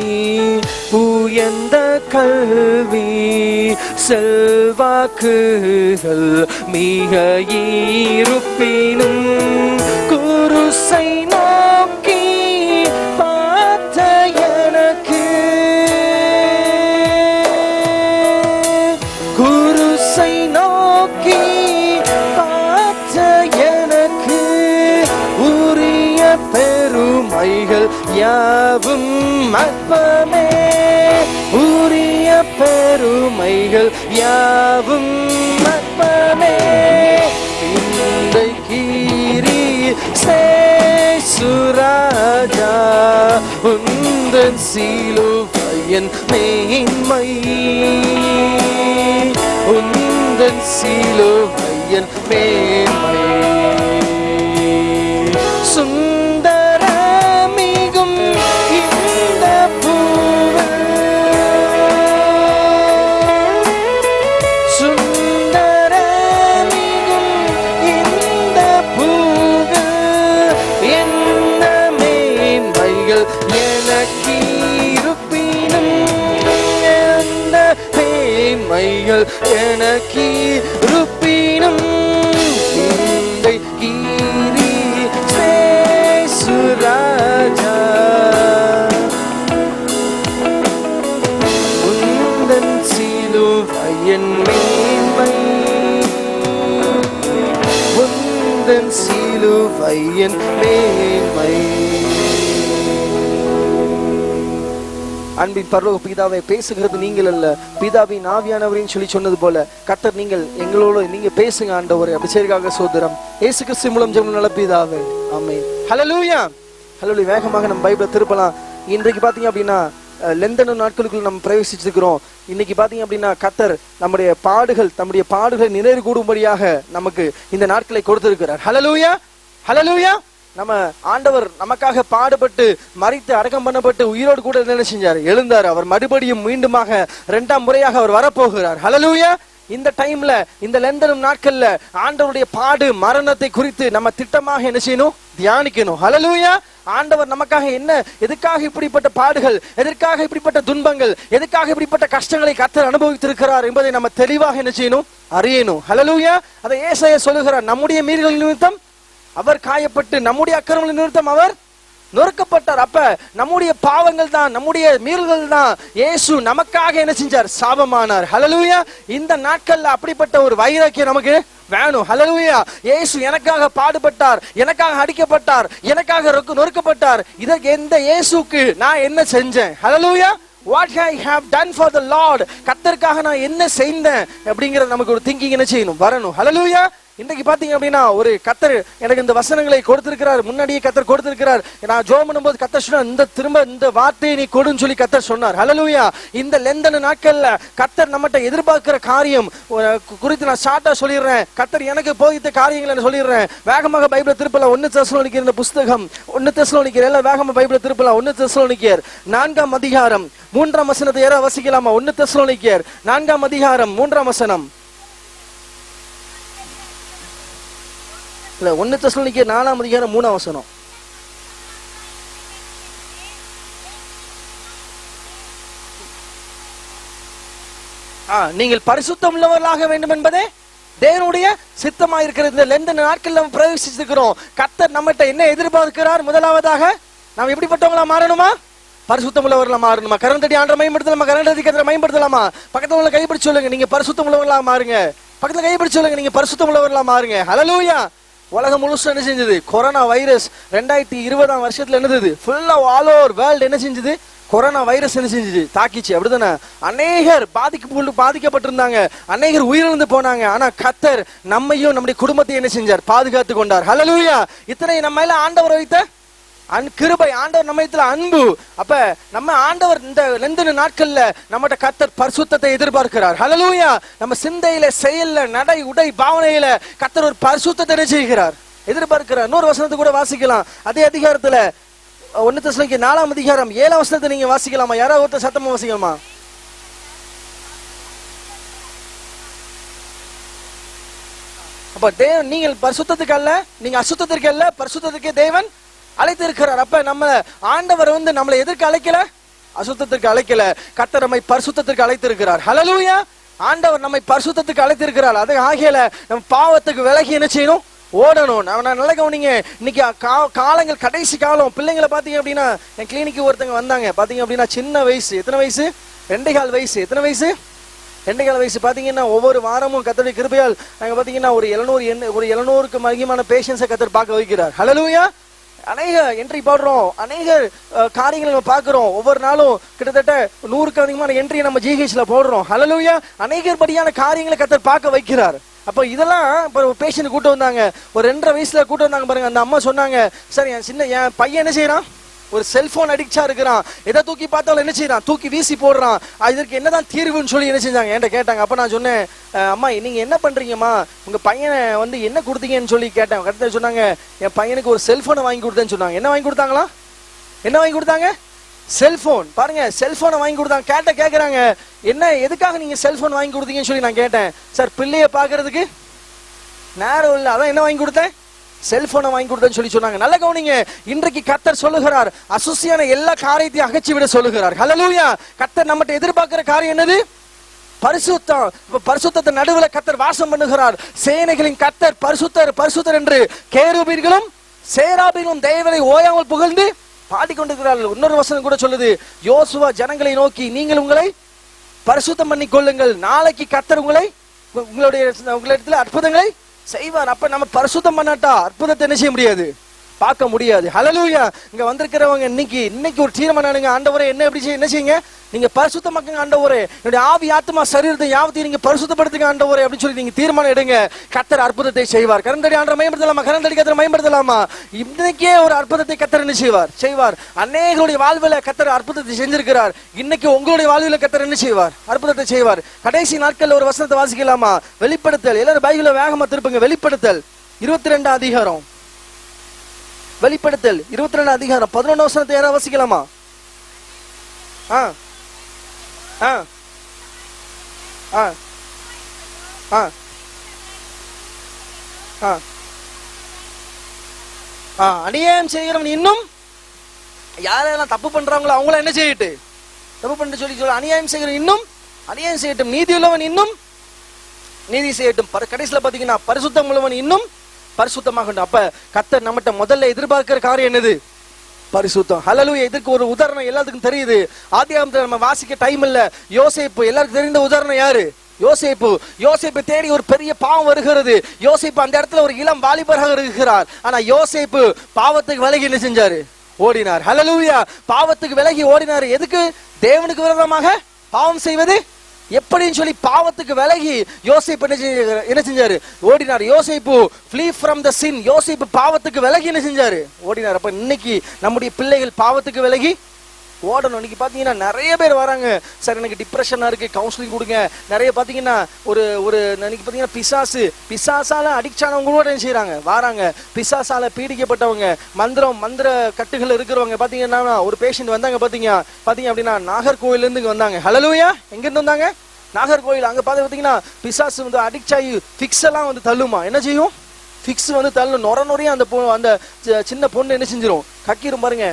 உயர்ந்த கல்வி, செல்வாக்குகள் மிக இருப்பினும், குருசை நோக்கி பார்த்த எனக்கு, குருசை நோக்கி பார்த்த எனக்கு, உரிய பெருமைகள் யாவும் அற்பமே, உரிய பெருமைகள் யாவும் அற்பமே. சுராஜா உந்தன் சிலுவையின் மேன்மை, உந்தன் சிலுவையின் மேன்மை, சுந்தரமிகும் இந்த பூவில், சுந்தரமிகும் இந்த பூவில் எனக்கு இருப்பினும், எந்த மேன்மைகள் எனக்கு இருப்பினும், இந்த கீரி சுராஜா உந்தன் சிலுவையின் மேன்மை, உந்தன் சிலுவையின் மேன்மை. அன்பின் பரலோக பிதாவை, பேசுகிறது நீங்கள் அல்ல, பிதாவின் ஆவியானவரின் சொல்லி சொன்னது போல கர்த்தர் நீங்கள் எங்களோட நீங்க பேசுங்க ஆண்டவரே. அப்படி செய்திருக்காக சோதரம் இயேசு கிறிஸ்து மூலம் ஜெபம் நல்ல பிதாவே, ஆமென். ஹல்லேலூயா ஹல்லேலூயா. வேகமாக நம்ம பைபிளை திருப்பலாம். இன்றைக்கு பாத்தீங்க அப்படின்னா லெந்தன நாட்களுக்குள்ள நம்ம பிரவேசிச்சிருக்கிறோம். இன்னைக்கு பாத்தீங்க அப்படின்னா கர்த்தர் நம்முடைய பாடுகளை நினைவு கூடும்படியாக நமக்கு இந்த நாட்களை கொடுத்திருக்கிறார். ஹல்லேலூயா ஹல்லேலூயா. நம்ம ஆண்டவர் நமக்காக பாடுபட்டு மரித்து அடக்கம் பண்ணப்பட்டு உயிரோடு கூட என்ன செஞ்சார்? எழுந்தார். அவர் மறுபடியும் மீண்டுமாக 2ஆம் முறையாக அவர் வரப்போகிறார். ஹல்லேலூயா. இந்த டைம்ல, இந்த லெந்தனும் நாட்கள்ல ஆண்டவருடைய பாடு மரணத்தை குறித்து நம்ம திட்டமாக என்ன செய்யணும்? தியானிக்கணும். ஹல்லேலூயா. ஆண்டவர் நமக்காக என்ன, எதுக்காக இப்படிப்பட்ட பாடுகள், எதற்காக இப்படிப்பட்ட துன்பங்கள், எதுக்காக இப்படிப்பட்ட கஷ்டங்களை கர்த்தர் அனுபவித்திருக்கிறார் என்பதை நம்ம தெளிவாக என்ன செய்யணும்? அறியணும். ஹல்லேலூயா. அதை ஏசாயா சொல்லுகிறார், நம்முடைய மீறுதல் நிமித்தம் அவர் காயப்பட்டு, நம்முடைய அக்கிரமங்களின் நிமித்தம் அவர் நொறுக்கப்பட்டார். அப்ப நம்முடைய பாவங்கள் தான், நம்முடைய மீறல்கள் தான் இயேசு நமக்காக என்ன செஞ்சார்? சாபமானார். ஹல்லேலூயா. இந்த நாட்கள்ல அப்படிப்பட்ட ஒரு வைராக்கியம் நமக்கு வேணும். ஹல்லேலூயா. இயேசு எனக்காக பாடுபட்டார், எனக்காக அடிக்கப்பட்டார், எனக்காக நொறுக்கப்பட்டார். இதற்கு எந்த இயேசுக்கு நான் என்ன செஞ்சேன்? ஹல்லேலூயா. What I have done for the Lord, கர்த்தருக்காக நான் என்ன செய்தேன் அப்படிங்கிற நமக்கு ஒரு திங்கிங் என்ன செய்யணும்? வரணும். ஹல்லேலூயா. இன்றைக்கு பாத்தீங்க அப்படின்னா ஒரு கர்த்தர் எனக்கு இந்த வசனங்களை கொடுத்திருக்கிறார், முன்னாடியே கர்த்தர் கொடுத்திருக்கிறார். நான் ஜெபம் பண்ணும்போது கர்த்தர் சொன்னார், திரும்ப இந்த வார்த்தையை நீ கொடுன்னு சொல்லி கர்த்தர் சொன்னார். ஹல்லேலூயா. இந்த லெந்தன நாட்கள்ல கர்த்தர் நம்மகிட்ட எதிர்பார்க்கிற காரியம் குறித்து நான் ஷார்ட்டா சொல்லிடுறேன். கர்த்தர் எனக்கு போதித்த காரியங்களை சொல்லிடுறேன். வேகமாக பைபிளை திருப்பலாம். 1 தெசலோனிக்கேயர் இந்த புஸ்தகம், 1 தெசலோனிக்கேயர் எல்லாம் வேகமாக பைபிளை திருப்பலாம். 1 தெசலோனிக்கேயர் 4ஆம் அதிகாரம் 3ஆம் வசனத்தை யாராவது வாசிக்கலாமா? 1 தெசலோனிக்கேயர் 4ஆம் அதிகாரம் 3ஆம் வசனம். இல்ல, 1 தெசலோனிக்கேயர் 4ஆம் அதிகாரம் 3ஆம் வசனம். நீங்கள் பரிசுத்தம் உள்ளவர்களாக வேண்டும் என்பதே தேவனுடைய சித்தமாயிருக்கிறது. இந்த லெந்தன நாட்கள் நம்ம பிரவேசிச்சிருக்கிறோம். கர்த்தர் நம்மகிட்ட என்ன எதிர்பார்க்கிறார்? முதலாவதாக நாம் எப்படிப்பட்டவங்களா மாறணுமா? பரிசுத்தம் உள்ளவர்களா மாறணுமா? கரந்தடி ஆண்டரை மேம்படுத்தலாமா? கரந்தடி கர்த்தரை மேம்படுத்தலாமா? பக்கத்துல உள்ள கைப்பிடிச்சு சொல்லுங்க, நீங்க பரிசுத்தம் உள்ளவர்களா மாறுங்க. பக்கத்துல கைப்பிடிச்சு சொல்லுங்க, நீங்க பரிசுத்தம் உள்ளவர்களா மாறுங்க. ஹல்லேலூயா. உலகம் முழுசும் என்ன செஞ்சது? கொரோனா வைரஸ் 2020ஆம் வருஷத்துல என்னது? ஃபுல்லா ஆல் ஓவர் வேர்ல்ட் என்ன செஞ்சது? கொரோனா வைரஸ் என்ன செஞ்சது? தாக்கிச்சு. அப்படிதானே? அநேகர் பாதிக்கப்பட்டிருந்தாங்க, அநேகர் உயிரிழந்து போனாங்க. ஆனா கர்த்தர் நம்மையும் நம்முடைய குடும்பத்தை என்ன செஞ்சார்? பாதுகாத்து கொண்டார். ஹல்லேலூயா. இத்தனை நம்ம மேல ஆண்டவர் வைத்த கிருபை, ஆண்டவர் நம்மிடத்துல அன்பு. அப்ப நம்ம ஆண்டவர் இந்த 2 நாட்கள்ல நம்மகிட்ட கர்த்தர் பரிசுத்தத்தை எதிர்பார்க்கிறார். ஹல்லேலூயா. நம்ம சிந்தையில, செயல்ல, நடை, உடை, பாவனையில கர்த்தர் ஒரு பரிசுத்தத்தை செய்கிறார், எதிர்பார்க்கிறார். இன்னொரு வசனத்தை கூட வாசிக்கலாம். அதே அதிகாரத்துல 1 தெசலோனிக்கேயர் 4ஆம் அதிகாரம் 7ஆம் வசனத்தை நீங்க வாசிக்கலாமா? யாராவது ஒருத்தர் சத்தமா வாசிக்கலாமா? அப்ப தேவன், நீங்கள் பரிசுத்தத்துக்கு அல்ல, நீங்க அசுத்தத்திற்கு அல்ல, பரிசுத்தத்துக்கே தேவன் அழைத்து இருக்கிறார். அப்ப நம்ம ஆண்டவர் நம்மளை எதற்கு அழைக்கல? அசுத்தத்திற்கு அழைக்கல. கர்த்தர் நம்மை பரிசுத்தத்திற்கு அழைத்து இருக்கிறார். ஹல்லேலூயா. ஆண்டவர் நம்மை பரிசுத்தத்துக்கு அழைத்து இருக்கிறார். அது ஆகையில நம்ம பாவத்துக்கு விலகி என்ன செய்யணும்? ஓடணும். நான் நல்ல கவனிங்க. இன்னைக்கு காலங்கள், கடைசி காலம். பிள்ளைங்களை பாத்தீங்க அப்படின்னா, என் கிளினிக்கு ஒருத்தங்க வந்தாங்க. பாத்தீங்க அப்படின்னா சின்ன வயசு, எத்தனை வயசு? 2.25 வயசு. எத்தனை வயசு? 2.25 வயசு. பாத்தீங்கன்னா ஒவ்வொரு வாரமும் கர்த்தருடைய கிருபையால் நாங்க பாத்தீங்கன்னா ஒரு 700க்கு அதிகமான பேஷன்ஸை கர்த்தர் பார்க்க வைக்கிறார். ஹல்லேலூயா. அநேக என்ட்ரி போடுறோம், அநேக காரியங்களை நம்ம பார்க்கிறோம். ஒவ்வொரு நாளும் கிட்டத்தட்ட 100க்கு அதிகமான என்ட்ரி நம்ம ஜிஹெச்ல போடுறோம். ஹல்லேலூயா. அநேகப்படியான காரியங்களை கர்த்தர் பார்க்க வைக்கிறார். அப்ப இதெல்லாம் இப்ப பேஷண்ட் கூட்டு வந்தாங்க, ஒரு 2.5 வயசுல கூட்டு வந்தாங்க பாருங்க. அந்த அம்மா சொன்னாங்க, சார் என் பையன் என்ன செய்யறான்? ஒரு செல்போன் அடிக்டா இருக்கிறான். எதை தூக்கி பார்த்தாலும் என்ன செய்யறான்? தூக்கி வீசி போடுறான். இதற்கு என்னதான் தீர்வுன்னு சொல்லி என்ன செஞ்சாங்க என்கிட்ட கேட்டாங்க. அப்ப நான் சொன்னேன், அம்மா நீங்க என்ன பண்றீங்கம்மா? உங்க பையனை என்ன கொடுத்தீங்கன்னு சொல்லி கேட்டேன். கரெக்டா சொன்னாங்க, என் பையனுக்கு ஒரு செல்போனை வாங்கி கொடுத்தேன்னு சொன்னாங்க. என்ன வாங்கி கொடுத்தாங்களா? என்ன வாங்கி கொடுத்தாங்க? செல்போன். பாருங்க, செல்போனை வாங்கி கொடுத்தாங்க. கேக்குறாங்க, என்ன எதுக்காக நீங்க செல்போன் வாங்கி கொடுத்தீங்கன்னு சொல்லி நான் கேட்டேன். சார் பிள்ளைய பாக்குறதுக்கு நேரம் இல்லை, அதான் என்ன வாங்கி கொடுத்தேன்? செல்போனை வாங்கி கொடுத்தேன்னு சொல்லி சொன்னாங்க. நல்ல கவனிங்க. இன்றைக்கு கர்த்தர் சொல்லுகிறார், அசுசியான எல்லா காரியத்தையும் அகற்றி விட சொல்லுகிறார். ஹல்லேலூயா. கர்த்தர் நம்மகிட்ட எதிர்பார்க்கிற காரியம் என்னது? பரிசுத்தம். பரிசுத்தத்தை நடுவில் கர்த்தர் வாசம் பண்ணுகிறார். சேனைகளின் கர்த்தர் பரிசுத்தர் பரிசுத்தர் என்று கேருபீன்களும் சேராபீன்களும் தேவனை ஓயாமல் புகழ்ந்து பாடிக்கொண்டிருக்கிறார்கள். இன்னொரு வசனம் கூட சொல்லுது, யோசுவா ஜனங்களை நோக்கி, நீங்கள் உங்களை பரிசுத்தம் பண்ணி கொள்ளுங்கள், நாளைக்கு கர்த்தர் உங்களிடத்தில் அற்புதங்களை செய்வார். அப்ப நம்ம பரிசுத்தம் பண்ணாட்டா அற்புதத்தை என்ன செய்ய முடியாது? பார்க்க முடியாது. ஹல்லேலூயா. இங்க வந்திருக்கிறவங்க இன்னைக்கு ஒரு தீர்மானம் எடுங்க. ஆண்டவரே என்ன செய்யுங்க? நீங்க பரிசுத்தமாக்குங்க ஆண்டவரே. என்னுடைய ஆவி, ஆத்மா, சரீரத்தை யாவத்தையும் நீங்க பரிசுத்தப்படுத்துங்க ஆண்டவரே அப்படின்னு சொல்லி நீங்க தீர்மானம் எடுங்க. கர்த்தர் அற்புதத்தை செய்வார். கரண்டடி ஆண்டவரை மேம்படுத்தலாமா? கரண்டடி கர்த்தரை மேம்படுத்தலாமா? இன்னைக்கே ஒரு அற்புதத்தை கர்த்தர் என்ன செய்வார்? அநேகருடைய வாழ்வில் கர்த்தர் அற்புதத்தை செஞ்சிருக்கிறார். இன்னைக்கு உங்களுடைய வாழ்வில் கர்த்தர் என்ன செய்வார்? அற்புதத்தை செய்வார். கடைசி நாட்கள்ல ஒரு வசனத்தை வாசிக்கலாமா? வெளிப்படுத்தல். எல்லாரும் பைபிளை வேகமா திருப்புங்க. வெளிப்படுத்தல் 22ஆம் அதிகாரம். வெளிப்படுத்தல் 22ஆம் அதிகாரம் 11 வசனத்தை யாராவது வாசிக்கலாமா? அநியாயம் செய்கிறவன் இன்னும், யாரெல்லாம் தப்பு பண்றாங்களோ அவங்கள என்ன செய்யட்டு? தப்பு பண்ண சொல்லி அநியாயம் செய்கிறவன் இன்னும் அநியாயம் செய்யட்டும், நீதி உள்ளவன் இன்னும் நீதி செய்யட்டும், கடைசியில பாத்தீங்கன்னா பரிசுத்தம் உள்ளவன் இன்னும் பரிசுத்தமாக. அப்ப கர்த்தர் நம்மகிட்ட முதல்ல எதிர்பார்க்கிற காரியம் என்னது? பரிசுத்தம். ஹல்லேலூயா. இதற்கு ஒரு உதாரணம் எல்லாத்துக்கும் தெரியுது. ஆதியாகமத்துல நம்ம வாசிக்க டைம் இல்ல. யோசேப்பு, எல்லாருக்கும் தெரிந்த உதாரணம் யாரு? யோசேப்பு தேடி ஒரு பெரிய பாவம் வருகிறது. யோசேப்பு அந்த இடத்துல ஒரு இளம் வாலிபராக இருக்கிறார். ஆனா யோசேப்பு பாவத்துக்கு விலகி என்ன செஞ்சாரு? ஓடினார். ஹல்லேலூயா. பாவத்துக்கு விலகி ஓடினார். எதுக்கு? தேவனுக்கு விரோதமாக பாவம் செய்வது எப்படின்னு சொல்லி பாவத்துக்கு விலகி யோசேப்பு என்ன செஞ்சாரு? ஓடினார். யோசேப்பு flee from the sin. யோசேப்பு பாவத்துக்கு விலகி என்ன செஞ்சாரு? ஓடினார். அப்ப இன்னைக்கு நம்முடைய பிள்ளைகள் பாவத்துக்கு விலகி ஓடணும். இன்னைக்கு பாத்தீங்கன்னா நிறைய பேர் வராங்க, சார் எனக்கு டிப்ரெஷனா இருக்கு, கவுன்சிலிங் கொடுங்க. நிறைய பாத்தீங்கன்னா ஒரு இன்னைக்கு பாத்தீங்கன்னா பிசாசால அடிக்ட் ஆனவங்க கூட என்ன செய்யறாங்க? வராங்க. பிசாசால பீடிக்கப்பட்டவங்க, மந்திர கட்டுகள் இருக்கிறவங்க பாத்தீங்கன்னா ஒரு பேஷண்ட் வந்தாங்க. பாத்தீங்க அப்படின்னா நாகர்கோவில்ல இருந்து வந்தாங்க. ஹல்லேலூயா. எங்க இருந்து வந்தாங்க? நாகர்கோவில். அங்க பாத்தீங்கன்னா பிசாசு அடிக்ட் ஆகி ஃபிக்ஸ் எல்லாம் தள்ளுமா? என்ன செய்யும்? ஃபிக்ஸ் தள்ளும். நொறையா அந்த சின்ன பொண்ணு என்ன செஞ்சிரும்? கக்கிரும். பாருங்க,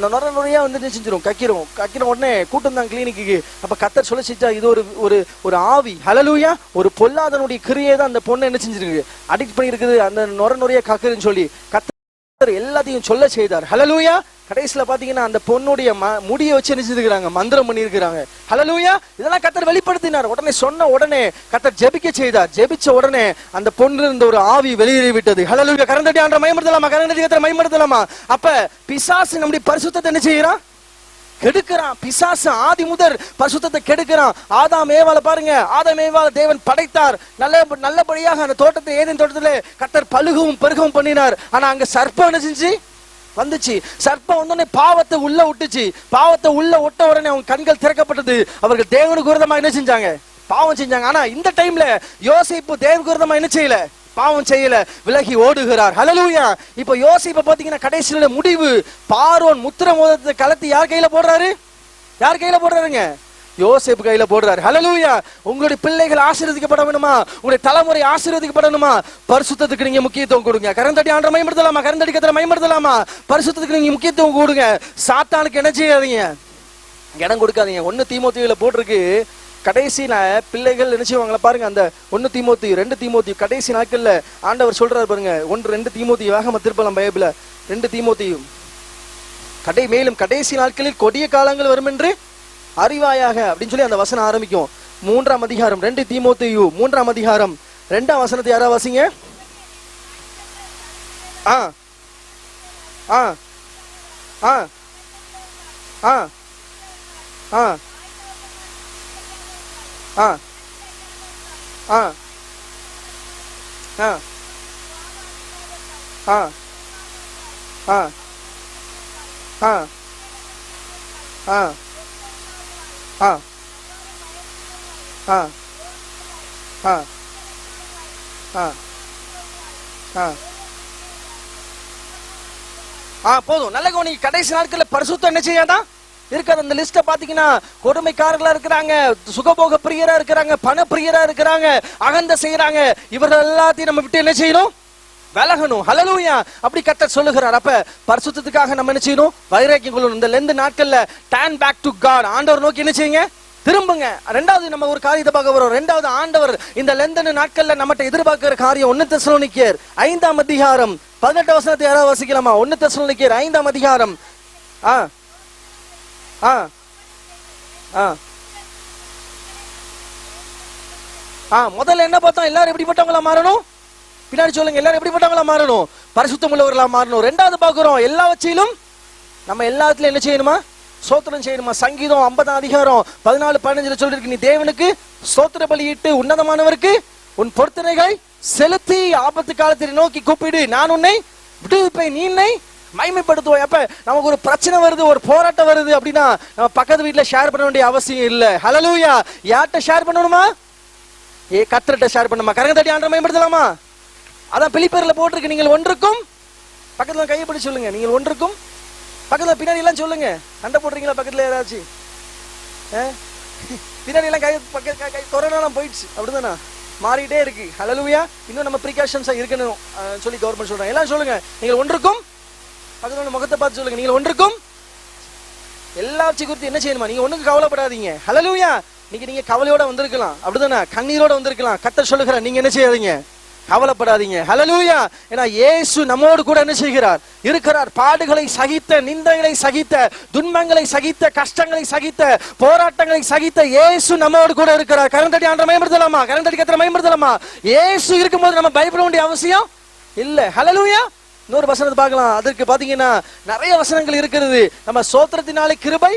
நொறையா என்ன செஞ்சிரும்? கக்கிரும். உடனே கூட்டம் தான் கிளினிக்கு. அப்ப கர்த்தர் சொல்லிச்சா, இது ஒரு ஆவி. ஹல்லேலூயா. ஒரு பொல்லாதனுடைய கிரியை தான் அந்த பொண்ணு என்ன செஞ்சிருக்கு? அடிக்ட் பண்ணி இருக்குது. அந்த நொறையா கக்குதுன்னு சொல்லி கர்த்தர் எல்லாத்தையும் சொல்ல செய்தார். ஹல்லேலூயா. கடைசியில பாத்தீங்கன்னா அந்த பொண்ணுடைய முடியை வச்சு என்ன செஞ்சிருக்காங்க? மந்திரம் பண்ணி இருக்கிறாங்க. ஹல்லேலூயா. இதெல்லாம் கர்த்தர் வெளிப்படுத்தினார். சொன்ன உடனே கர்த்தர் ஜெபிக்க செய்தார். ஜெபிச்ச உடனே அந்த பொண்ணு இருந்த ஒரு ஆவி வெளியேறி விட்டது. ஹல்லேலூயா. கரண்டடி ஆண்டவரை மகிமைப்படுத்தலாமா? கரண்டடி கர்த்தரை மகிமைப்படுத்தலாமா? அப்ப பிசாசு நம்முடைய பரிசுத்தத்தை என்ன செய்யறான்? கெடுக்கிறான். பிசாசு ஆதி முதல் பரிசுத்தத்தை கெடுக்கிறான். ஆதாம் ஏவாளை பாருங்க. ஆதாம் ஏவாளை தேவன் படைத்தார். நல்லபடியாக அந்த தோட்டத்தை, ஏதேன் தோட்டத்திலே கர்த்தர் பலுகவும் பெருகவும் பண்ணினார். ஆனா அங்க சர்ப்பம் என்ன செஞ்சு? வந்துச்சு. சர்ப்பம் வந்தோடனே பாவத்தை உள்ள விட்டுச்சு. பாவத்தை உள்ள விட்ட உடனே அவங்க கண்கள் திறக்கப்பட்டது. அவர்கள் தேவனுக்கு விரோதமா என்ன செஞ்சாங்க? பாவம் செஞ்சாங்க. ஆனா இந்த டைம்ல யோசேப்பு தேவனுக்கு விரோதமா என்ன செய்யல? பாவம் செய்யல, விலகி ஓடுகிறார். ஹல்லேலூயா. இப்போ யோசேப்பு பாத்தீங்கன்னா கடைசியில முடிவு, பார்வோன் முத்திர மோதிரத்தை கலத்தி யார் கையில போடுறாரு? யார் கையில போடுறாருங்க? யோசேப்பு கையில போடுறாரு. ஹல்லேலூயா. உங்களுடைய பிள்ளைகள் ஆசீர்வதிக்கப்பட வேண்டுமா? உங்களுடைய தலைமுறை ஆசீர்வதிக்கப்படணுமா? பரிசுத்தத்துக்கு நீங்க முக்கியத்துவம் கொடுங்க. கரந்தடி ஆண்டவரை மகிமைப்படுத்தலாமா? கரந்தடி கர்த்தரை மகிமைப்படுத்தலாமா? பரிசுத்தத்துக்கு நீங்க முக்கியத்துவம் கொடுங்க. சாத்தானுக்கு என்ன செய்யாதீங்க? இடம் கொடுக்காதீங்க. 1 தீமோத்தேயுல போட்டிருக்கு, கடைசியில பிள்ளைகள் என்ன செய்வாங்களா பாருங்க. அந்த 1 தீமோத்தேயு 2 தீமோத்தேயு கடைசி நாட்கள்ல ஆண்டவர் சொல்றாரு பாருங்க. 1-2 தீமோத்தேயு வேகமா திருப்பலாம் பைபிள்ல. 2 தீமோத்தேயு மேலும் கடைசி நாட்களில் கொடிய காலங்கள் வரும் என்று அறிவாயாக அப்படின்னு சொல்லி அந்த வசனம் ஆரம்பிக்கும். 3ஆம் அதிகாரம் 2 தீமோத்தேயு 3ஆம் அதிகாரம் 2ஆம் வசனத்தை யாரா வாசிங்க? ஆ ஆ ஆ ஆ ஆ ஆ ஆ ஆ ஆ ஆ ஆ ஆ ஆ ஆ ஆ ஆ ஆ போதும். நல்ல கவனி. கடைசி நாட்கள்ல பரிசுத்தம் என்ன செய்யாதான் இருக்காது. அந்த லிஸ்ட பாத்தீங்கன்னா கொடுமைக்காரர்களா இருக்கிறாங்க, சுகபோக பிரியரா இருக்கிறாங்க, பண பிரியரா இருக்கிறாங்க, அகந்த செய்யறாங்க. இவர்கள் எல்லாத்தையும் நம்ம விட்டு என்ன செய்யணும்? விலகணும். ஹல்லேலூயா. அப்படி கர்த்தர் சொல்லுகிறார். அப்ப பரிசுத்தத்துக்காக நம்ம என்ன செய்யணும்? வைராக்கியம் கொள்ளணும். இந்த லெந்து நாட்கள்ல turn back to God, ஆண்டவர் நோக்கி என்ன செய்யுங்க? திரும்புங்க. ரெண்டாவது நம்ம ஒரு காரியத்தை பார்க்க வரோம். ரெண்டாவது ஆண்டவர் இந்த லெந்தன நாட்கள்ல நம்மட்ட எதிர்பார்க்கிற காரியம் 1 தெசலோனிக்கேயர் 5ஆம் அதிகாரம் 18 வசனத்தை யாராவது வாசிக்கலாமா? 1 தெசலோனிக்கேயர் 5ஆம் அதிகாரம். ஆ ஆ ஆ ஆ முதல்ல என்ன பார்த்தோம்? எல்லாரும் எப்படிப்பட்டவங்களா மாறணும்? பின்னாடி சொல்லுங்க. எல்லாரும் எப்படிப்பட்டவங்களா மாறணும்? பரிசுத்தம் உள்ளவர்களா மாறணும். ரெண்டாவது பார்க்கிறோம், எல்லாவற்றிலும் நம்ம எல்லாத்துலயும் என்ன செய்யணுமா? ஸ்தோத்திரம் செய்யணுமா? சங்கீதம் 50ஆம் அதிகாரம் 14-15 சொல்லிருக்கு, நீ தேவனுக்கு ஸ்தோத்திர பலியிட்டு உன்னதமானவருக்கு உன் பொருத்தனைகளை செலுத்தி ஆபத்து காலத்தில் நோக்கி கூப்பிடு, நான் உன்னை விடுவிப்பேன், நீ என்னை மகிமைப்படுத்துவோம். அப்ப நமக்கு ஒரு பிரச்சனை வருது, ஒரு போராட்டம் வருது அப்படின்னா நம்ம பக்கத்து வீட்டுல ஷேர் பண்ண வேண்டிய அவசியம் இல்ல. ஹல்லேலூயா. யார்கிட்ட ஷேர் பண்ணணுமா? கர்த்தர்கிட்ட ஷேர் பண்ணுமா? கரங்க தட்டி ஆண்டவரை மகிமைப்படுத்தலாமா? அதான் பிலிப்பியர்ல போட்டிருக்கு, நீங்கள் ஒன்றுக்கும், பக்கத்துல கையை பிடிச்சு சொல்லுங்க, நீங்கள் ஒன்றுக்கும், பக்கத்துல பின்னாடி எல்லாம் சொல்லுங்க. சண்டை போடுறீங்களா பக்கத்துல யாராச்சும்? பின்னாடி எல்லாம் கை கொரோனா போயிடுச்சு அப்படிதானா? மாறிட்டே இருக்கு. ஹல்லேலூயா. இன்னும் நம்ம ப்ரிகாஷன்ஸா இருக்கணும் சொல்லி கவர்மெண்ட் சொல்றாங்க. எல்லாம் சொல்லுங்க, நீங்கள் ஒன்றுக்கும், பக்கத்துல முகத்தை பார்த்து சொல்லுங்க, நீங்கள் ஒன்றுக்கும். எல்லாத்தையும் குறித்து என்ன செய்யணுமா? நீங்க ஒண்ணுக்கு கவலைப்படாதீங்க. ஹல்லேலூயா. நீங்க கவலையோட வந்திருக்கலாம் அப்படிதானே? கண்ணீரோட வந்திருக்கலாம். கர்த்தர் சொல்லுகிறார், நீங்க என்ன செய்யாதீங்க? கவலைப்படாதீங்க. ஹல்லேலூயா. ஏன்னா இயேசு நம்மோடு கூட என்ன செய்கிறார்? இருக்கிறார். பாடுகளை சகித்த, நிந்தைகளை சகித்த, துன்பங்களை சகித்த, கஷ்டங்களை சகித்த, போராட்டங்களை சகித்த இயேசு நம்மோடு கூட இருக்கிறார். கரந்தடி ஆண்டவரை மகிமைப்படுத்தலாமா? கரந்தடி கர்த்தரை மகிமைப்படுத்தலாமா? இயேசு இருக்கும்போது நம்ம பயப்பட வேண்டிய அவசியம் இல்ல. ஹல்லேலூயா. இன்னொரு வசனத்தை பார்க்கலாம். அதற்கு பாத்தீங்கன்னா நிறைய வசனங்கள் இருக்கிறது. நம்ம ஸ்தோத்திரத்தினாலே கிருபை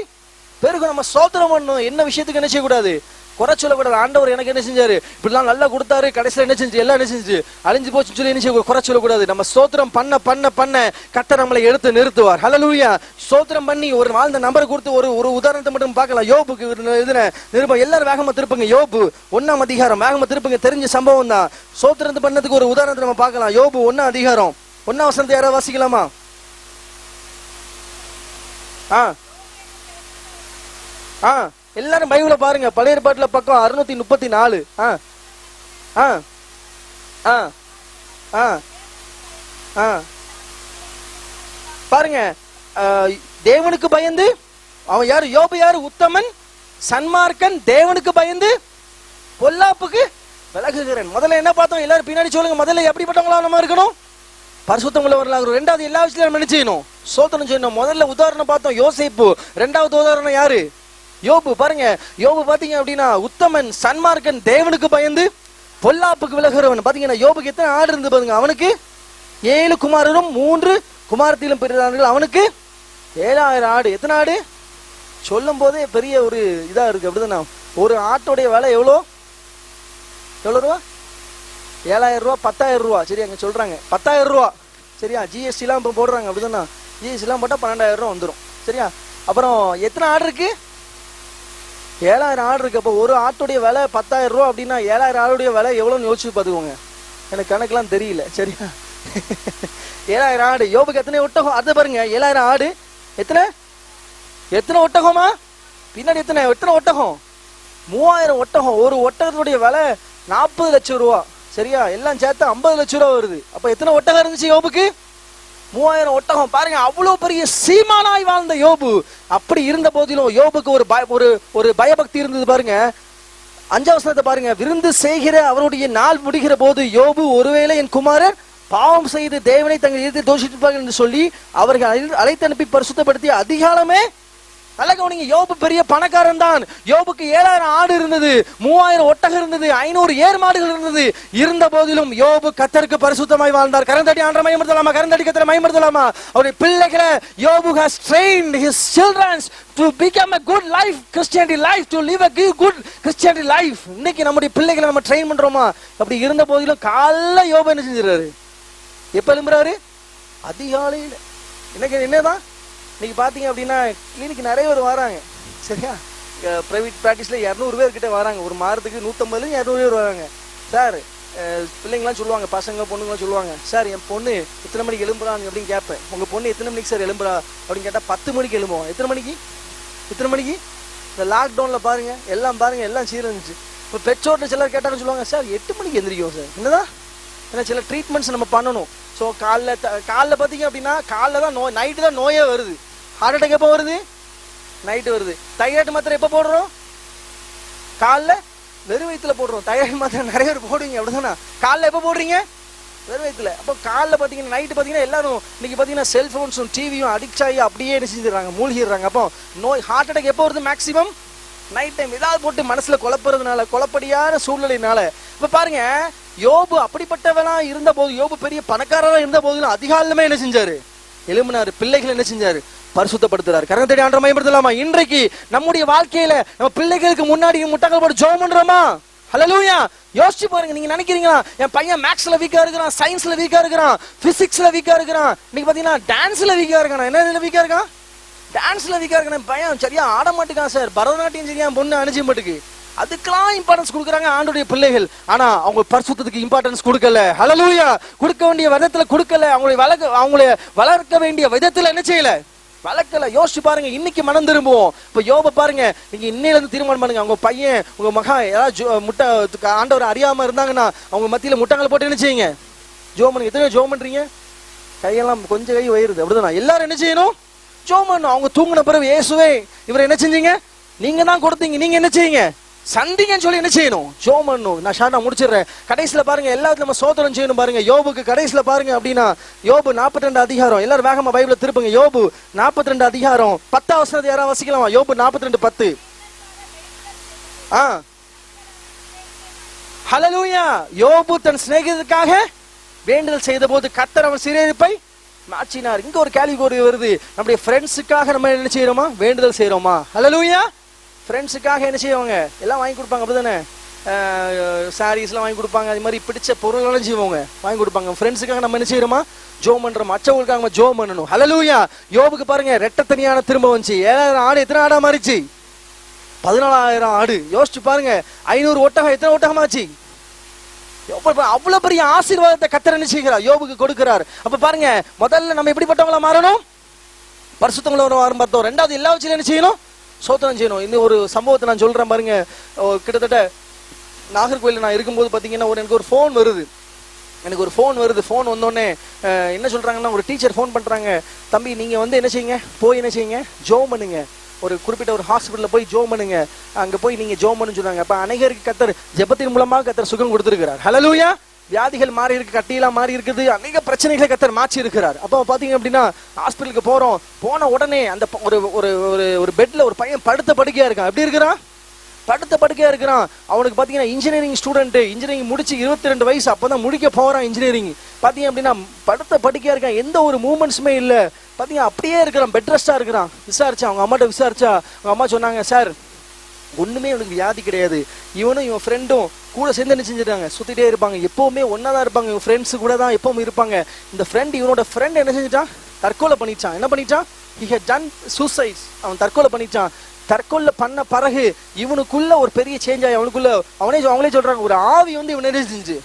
பெருகும். நம்ம ஸ்தோத்திரம் பண்ணணும். என்ன விஷயத்துக்கு என்ன செய்யக்கூடாது? குறை சொல்லக்கூடாது. ஆண்டவர் எனக்கு என்ன செஞ்சாரு, இப்படிலாம் நல்லா கொடுத்தாரு, கடைசியில் என்ன செஞ்சு, எல்லாம் என்ன செஞ்சு அழிஞ்சு போச்சு சொல்லி என்ன செய்ய குறை சொல்லக்கூடாது. நம்ம ஸ்தோத்திரம் பண்ண பண்ண பண்ண கர்த்தர் நம்மளை எடுத்து நிறுத்துவார். ஹல்லேலூயா. ஸ்தோத்திரம் பண்ணி ஒரு வாழ்ந்த நம்பரை கொடுத்து ஒரு உதாரணத்தை மட்டும் பார்க்கலாம். யோபுக்கு எழுதின நிருபம். எல்லாரும் வேகமா திருப்புங்க. யோபு 1ஆம் அதிகாரம் வேகமா திருப்புங்க. தெரிஞ்ச சம்பவம் தான். ஸ்தோத்திரத்தை பண்ணதுக்கு ஒரு உதாரணத்தை நம்ம பார்க்கலாம். யோபு 1ஆம் அதிகாரம் 1ஆம் வசனத்தை யாராவது வாசிக்கலாமா? எல்லாரும் பைபிள பாருங்க. பழைய ஏற்பாட்டுல பக்கம் 634. பாருங்க. தேவனுக்கு பயந்து அவன் யாரு? யோபு யாரு? உத்தமன், சன்மார்க்கன், தேவனுக்கு பயந்து பொல்லாப்புக்கு விலகுகிறேன். முதல்ல என்ன பார்த்தோம்? எல்லாரும் பின்னாடி சொல்லுங்க. முதல்ல எப்படிப்பட்டவங்களா நம்ம இருக்கணும்? பரிசுத்தம் உள்ளவர்களாக. ரெண்டாவது எல்லா விஷயத்திலும் நம்ம என்ன செய்யணும்? ஸ்தோத்திரம் செய்யணும். முதல்ல உதாரணம் பார்த்தோம் யோசேப்பு. ரெண்டாவது உதாரணம் யாரு? யோபு. பாருங்க, யோபு பாத்தீங்க அப்படின்னா உத்தமன், சன்மார்க்கன், தேவனுக்கு பயந்து பொல்லாப்புக்கு விலகுறவன். பாத்தீங்கன்னா யோபுக்கு எத்தனை ஆடு இருந்து பாருங்க. அவனுக்கு 7 குமாரரும் 3 குமாரத்திலும் பிறந்தார்கள். அவனுக்கு 7000 ஆடு. எத்தனை ஆடு சொல்லும் போதே பெரிய ஒரு இதா இருக்கு அப்படிதானே? ஒரு ஆட்டோடைய விலை எவ்வளோ ரூபா? 7000 ரூபா, 10,000 ரூபா. சரி, அங்க சொல்றாங்க 10,000 ரூபா. சரியா? ஜிஎஸ்டி எல்லாம் இப்ப போடுறாங்க அப்படிதானே? ஜிஎஸ்டிலாம் போட்டால் 12,000 ரூபா வந்துடும். சரியா? அப்புறம் எத்தனை ஆடு இருக்கு? 7,000 ஆடு இருக்கு. அப்போ ஒரு ஆட்டுடைய விலை 10,000 ரூபா அப்படின்னா 7,000 ஆடுடைய விலை எவ்வளோன்னு யோசிச்சு பார்த்துக்கோங்க. எனக்கு கணக்கெல்லாம் தெரியல. சரியா? 7,000 ஆடு. யோபுக்கு எத்தனை ஒட்டகம்? அது பாருங்க, 7,000 ஆடு, எத்தனை ஒட்டகமா? பின்னாடி எத்தனை ஒட்டகம்? 3,000 ஒட்டகம். ஒரு ஒட்டகத்துடைய விலை 40 லட்சம் ரூபா. சரியா? எல்லாம் சேர்த்து 50 லட்சம் ரூபா வருது. அப்ப எத்தனை ஒட்டகம் இருந்துச்சு யோபுக்கு? 3,000 ஒட்டகம். பாருங்க, அவ்வளவு பெரிய சீமானாய் வாழ்ந்த யோபு. அப்படி இருந்த போதிலும் யோபுக்கு ஒரு பயபக்தி இருந்தது. பாருங்க 5ஆம் வசனத்தை பாருங்க. விருந்து செய்கிற அவருடைய நாள் முடிகிற போது யோபு, ஒருவேளை என் குமாரர் பாவம் செய்து தேவனை தங்கள் இதயத்தை தோஷித்திருப்பார்கள் என்று சொல்லி அவர்கள் அழைத்து அனுப்பி பரிசுத்தப்படுத்தி அதிகாலமே. நல்ல கவனிங்க, யோபு பெரிய பணக்காரன் தான். யோபுக்கு 7,000 ஆடு இருந்தது, 3,000 ஒட்டகம் இருந்தது, 500 ஏர் மாடுகள் இருந்தது. இருந்த போதிலும் யோபு கர்த்தருக்கு பரிசுத்தமாய் வாழ்ந்தார். கரந்தடி ஆண்டவரை மகிமைப்படுத்தலாமா? கரந்தடி கர்த்தரை மகிமைப்படுத்தலாமா? அவருடைய பிள்ளைகளை யோபு has trained his children to become a good life, Christianity life, to live a good Christianity life. இன்னைக்கு நம்முடைய பிள்ளைகளை நம்ம ட்ரெயின் பண்றோமா? அப்படி இருந்த போதிலும் காலைல யோபு என்ன செஞ்சிடறாரு? எப்ப எழும்புறாரு? அதிகாலையில். என்னதான் இன்னைக்கு பார்த்தீங்க அப்படின்னா கிளினிக் நிறைய பேர் வராங்க. சரியா? ப்ரைவேட் ப்ராக்டிஸில் 200 பேர் கிட்ட வராங்க. ஒரு மாதத்துக்கு 150-200 பேர் வராங்க. சார் பிள்ளைங்களாம் சொல்லுவாங்க, பசங்க பொண்ணுங்களாம் சொல்லுவாங்க, சார் என் பொண்ணு எத்தனை மணிக்கு எழும்புறாங்க அப்படின்னு கேட்பேன். உங்கள் பொண்ணு எத்தனை மணிக்கு சார் எழும்புறா அப்படின்னு கேட்டால் 10 மணிக்கு எழும்புவோம். எத்தனை மணிக்கு? இந்த லாக்டவுனில் பாருங்கள், எல்லாம் சீரழிஞ்சிச்சு. இப்போ பெற்றோர்கிட்ட சிலர் கேட்டாலும் சொல்லுவாங்க, சார் 8 மணிக்கு எந்திரிக்கும் சார். என்னதான்? ஏன்னா சில ட்ரீட்மெண்ட்ஸ் நம்ம பண்ணணும். ஸோ காலைல பார்த்தீங்க அப்படின்னா காலைல தான் நைட்டு தான் நோயே வருது. ஹார்ட் அட்டாக் எப்போ வருது? நைட்டு வருது. தைராய்டு மாத்திரை எப்போ போடுறோம்? காலைல வெறும் வயிற்றுல போடுறோம். தைராய்டு மாத்திரை நிறைய பேர் போடுவீங்க, அப்படிதானா? காலைல எப்போ போடுறீங்க? வெறும் வயிற்றுல. அப்போ காலைல பார்த்தீங்கன்னா நைட்டு பார்த்தீங்கன்னா எல்லாரும் இன்னைக்கு பார்த்தீங்கன்னா செல்ஃபோன்ஸும் டிவியும் அடிக்ட் ஆகி அப்படியே என்ன செஞ்சிடறாங்க, மூழ்கிடுறாங்க. அப்போ ஹார்ட் அட்டாக் எப்போ வருது? Maximum night time. ஏதாவது போட்டு மனசுல குழப்படியான சூழ்நிலையினால. இப்ப பாருங்க, யோபு அப்படிப்பட்டவனா இருந்த போது, யோபு பெரிய பணக்காரரா இருந்த போதிலும் அதிகாலமே என்ன செஞ்சாரு? எழும்பினாரு. பிள்ளைகள் என்ன செஞ்சாரு? பரிசுத்தப்படுத்துறாரு. கரங்க தேடி ஆண்டவரை மகிமைப்படுத்தலாமா? இன்றைக்கு நம்முடைய வாழ்க்கையில நம்ம பிள்ளைகளுக்கு முன்னாடி முட்டங்கள் போட்டு ஜெபம் பண்றோமா? ஹல்லேலூயா. யோசிச்சு பாருங்க. நீங்க நினைக்கிறீங்களா என் பையன் மேக்ஸ்ல வீக்கா இருக்கிறான், சயின்ஸ்ல வீக்கா இருக்கிறான், பிசிக்ஸ்ல வீக்கா இருக்கிறான், இன்னைக்கு பாத்தீங்கன்னா டான்ஸ்ல வீக்கா இருக்கான். என்ன வீக்கா இருக்கான்? டான்ஸ்ல வீக்கா இருக்கான். பையன் சரியா ஆட மாட்டேங்கான் சார். பரதநாட்டியம் சரியா பொண்ணு அணிஞ்சு மாட்டுக்கு. அதுக்கெல்லாம் இம்பார்ட்டன்ஸ் கொடுக்குறாங்க ஆண்டவருடைய பிள்ளைகள். ஆனா அவங்க பரிசுத்தத்துக்கு இம்பார்ட்டன்ஸ் கொடுக்கல. ஹல்லேலூயா. கொடுக்க வேண்டிய விதத்துல கொடுக்கல. அவங்களை வளர்க்க வேண்டிய விதத்துல என்ன செய்யல? வளர்க்கல. யோசிச்சு பாருங்க. இன்னைக்கு மனம் திரும்புவோம். இப்ப யோப பாருங்க, நீங்க இன்னையில இருந்து தீர்மானம் பண்ணுங்க. அவங்க பையன், உங்க மகா ஏதாவது முட்டை ஆண்டவர் அறியாம இருந்தாங்கன்னா அவங்க மத்தியில முட்டங்களை போட்டு என்ன செய்யுங்க? ஜோம் பண்ணுங்க. எத்தனை ஜோம் பண்றீங்க? கையெல்லாம் கொஞ்சம் கை வயிறுது, அப்படிதான். எல்லாரும் என்ன செய்யணும்? ஜோம் பண்ணணும். அவங்க தூங்கின பிறகு இயேசுவே இவரை என்ன செஞ்சீங்க? நீங்க தான் கொடுத்தீங்க, நீங்க என்ன செய்யுங்க? சந்திங்கன்னு சொல்லி என்ன செய்யணும்? ஜோம் பண்ணணும். நான் ஷார்ட்டா முடிச்சிடுறேன். கடைசியில பாருங்க, எல்லாத்துக்கும் நம்ம சோதனம் செய்யணும். பாருங்க யோபுக்கு கடைசியில பாருங்க அப்படின்னா, யோபு 42 அதிகாரம். எல்லாரும் வேகமா பைபிள திருப்புங்க. யோபு 42 அதிகாரம் 10 வசனத்தை யாராவது வாசிக்கலாமா? யோபு 42:10. ஹல்லேலூயா. யோபு தன் சிநேகிதருக்காக வேண்டுதல் செய்த போது கர்த்தர் அவன் சிறையிருப்பை மாற்றினார். இங்க ஒரு கேள்வி வருது. நம்முடைய ஃப்ரெண்ட்ஸுக்காக நம்ம என்ன செய்யறோமா? வேண்டுதல் செய்யறோமா? ஹல்லேலூயா. ஃப்ரெண்ட்ஸுக்காக என்ன செய்வாங்க? எல்லாம் வாங்கி கொடுப்பாங்க, அப்படிதானே? சாரீஸ்லாம் வாங்கி கொடுப்பாங்க. அது மாதிரி பிடிச்ச பொருள்களும் செய்வாங்க, வாங்கி கொடுப்பாங்க. ஃப்ரெண்ட்ஸுக்காக நம்ம என்ன செய்யறோமா? ஜோம் பண்றோம். மற்றவங்களுக்காக நம்ம ஜோம் பண்ணணும். ஹல்லேலூயா. யோபுக்கு பாருங்க, ரெட்டத்தனியான திரும்ப வந்துச்சு. 7,000 ஆடு எத்தனை ஆடா மாறிச்சு? 14,000 ஆடு. யோசிச்சு பாருங்க. 500 ஒட்டகம் எத்தனை ஒட்டகமாச்சு? அவ்வளவு பெரிய ஆசீர்வாதத்தை கர்த்தர் என்ன செய்கிறார்? யோபுக்கு கொடுக்கிறார். அப்ப பாருங்க, முதல்ல நம்ம எப்படிப்பட்டவங்களா மாறணும்? பரிசுத்தவங்களா பார்த்தோம். ரெண்டாவது எல்லா வச்சு என்ன செய்யணும்? சோதனம் செய்யணும். இன்னும் ஒரு சம்பவத்தை நான் சொல்றேன் பாருங்க. கிட்டத்தட்ட நாகர்கோயிலில் நான் இருக்கும்போது பார்த்தீங்கன்னா எனக்கு ஒரு ஃபோன் வருது. ஃபோன் வந்தோடனே என்ன சொல்றாங்கன்னா, ஒரு டீச்சர் ஃபோன் பண்றாங்க, தம்பி நீங்க வந்து என்ன செய்யுங்க, போய் என்ன செய்யுங்க, ஜோம் பண்ணுங்க. ஒரு குறிப்பிட்ட ஒரு ஹாஸ்பிட்டலில் போய் ஜோம் பண்ணுங்க, அங்கே போய் நீங்க ஜோம் பண்ணு சொன்னாங்க. அப்போ அநேகருக்கு கர்த்தர் ஜெபத்தின் மூலமாக கர்த்தர் சுகம் கொடுத்துருக்கிறார். ஹல்லேலூயா. வியாதிகள் மாறி இருக்கு, கட்டியெல்லாம் மாறி இருக்குது, அநேக பிரச்சனைகளை கர்த்தர் மாற்றி இருக்கிறார். அப்போ பாத்தீங்க அப்படின்னா ஹாஸ்பிட்டலுக்கு போன உடனே அந்த ஒரு பெட்ல ஒரு பையன் படுத்த படுக்கையா இருக்கான். எப்படி இருக்கிறான்? படுத்த படுக்கையா இருக்கிறான். அவனுக்கு பாத்தீங்கன்னா இன்ஜினியரிங் ஸ்டூடெண்ட், இன்ஜினியரிங் முடிச்சு 22 வயசு, அப்பதான் முடிக்க போறான் இன்ஜினியரிங். பாத்தீங்க அப்படின்னா படுத்த படுக்கையா இருக்கான். எந்த ஒரு மூமெண்ட்ஸுமே இல்லை. பாத்தீங்க அப்படியே இருக்கிறான், பெட் ரெஸ்டா இருக்கிறான். விசாரிச்சா, அவங்க அம்மாட்ட விசாரிச்சா, அவங்க அம்மா சொன்னாங்க, சார் ஒண்ணுமே இவனுக்கு வியாதி கிடையாது. இவனும் இவன் ஃப்ரெண்டும் கூட சேர்ந்து என்ன செஞ்சிட்டாங்க, சுத்திட்டே இருப்பாங்க, எப்பவுமே ஒன்னாதான் இருப்பாங்க, இவன் ஃப்ரெண்ட்ஸ் கூட தான் எப்பவும் இருப்பாங்க. இந்த ஃப்ரெண்ட், இவனோட ஃப்ரெண்ட் என்ன செஞ்சுட்டான், தற்கொலை பண்ணிச்சான். என்ன பண்ணிச்சான்? he had done suicide. அவன் தற்கொலை பண்ணிச்சான். தற்கொலை பண்ண பிறகு இவனுக்குள்ள ஒரு பெரிய சேஞ்ச் ஆகி அவனுக்குள்ள அவங்களே சொல்றாங்க, ஒரு ஆவி வந்து இவன் செஞ்சு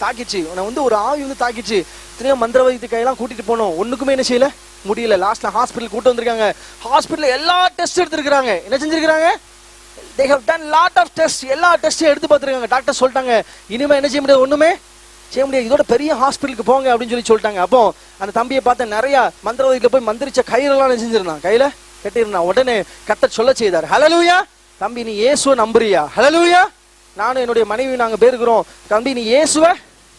தாக்கிச்சு. இவனை வந்து ஒரு ஆவி வந்து தாக்கிச்சு. இத்தனையோ மந்திரவாதி கையெல்லாம் கூட்டிட்டு போனோம், ஒண்ணுக்குமே என்ன செய்யல முடியல. லாஸ்ட்ல ஹாஸ்பிட்டல் கூட்டு வந்திருக்காங்க. ஹாஸ்பிட்டல் எல்லா டெஸ்ட் எடுத்திருக்காங்க. என்ன செஞ்சிருக்காங்க? they have done lot of tests. எல்லா டெஸ்டையும் எடுத்து பார்த்துருக்காங்க. டாக்டர் சொல்லிட்டாங்க, இனிமே என்ன செய்ய முடியாது, ஒண்ணுமே செய்ய முடியாது, இதோட பெரிய ஹாஸ்பிட்டலுக்கு போங்க அப்படின்னு சொல்லிட்டாங்க. அப்போ அந்த தம்பியை பார்த்த நிறைய மந்திரவாதிகளை போய் மந்திரிச்ச கயிறெல்லாம் செஞ்சிருந்தான், கையில கட்டிருந்தான். உடனே கர்த்தர் சொல்ல செய்தார், ஹல்லேலூயா, தம்பி நீ இயேசுவை நம்புறியா? ஹல்லேலூயா, நானும் என்னுடைய மனைவி நாங்க பேருக்கிறோம், தம்பி நீ இயேசுவை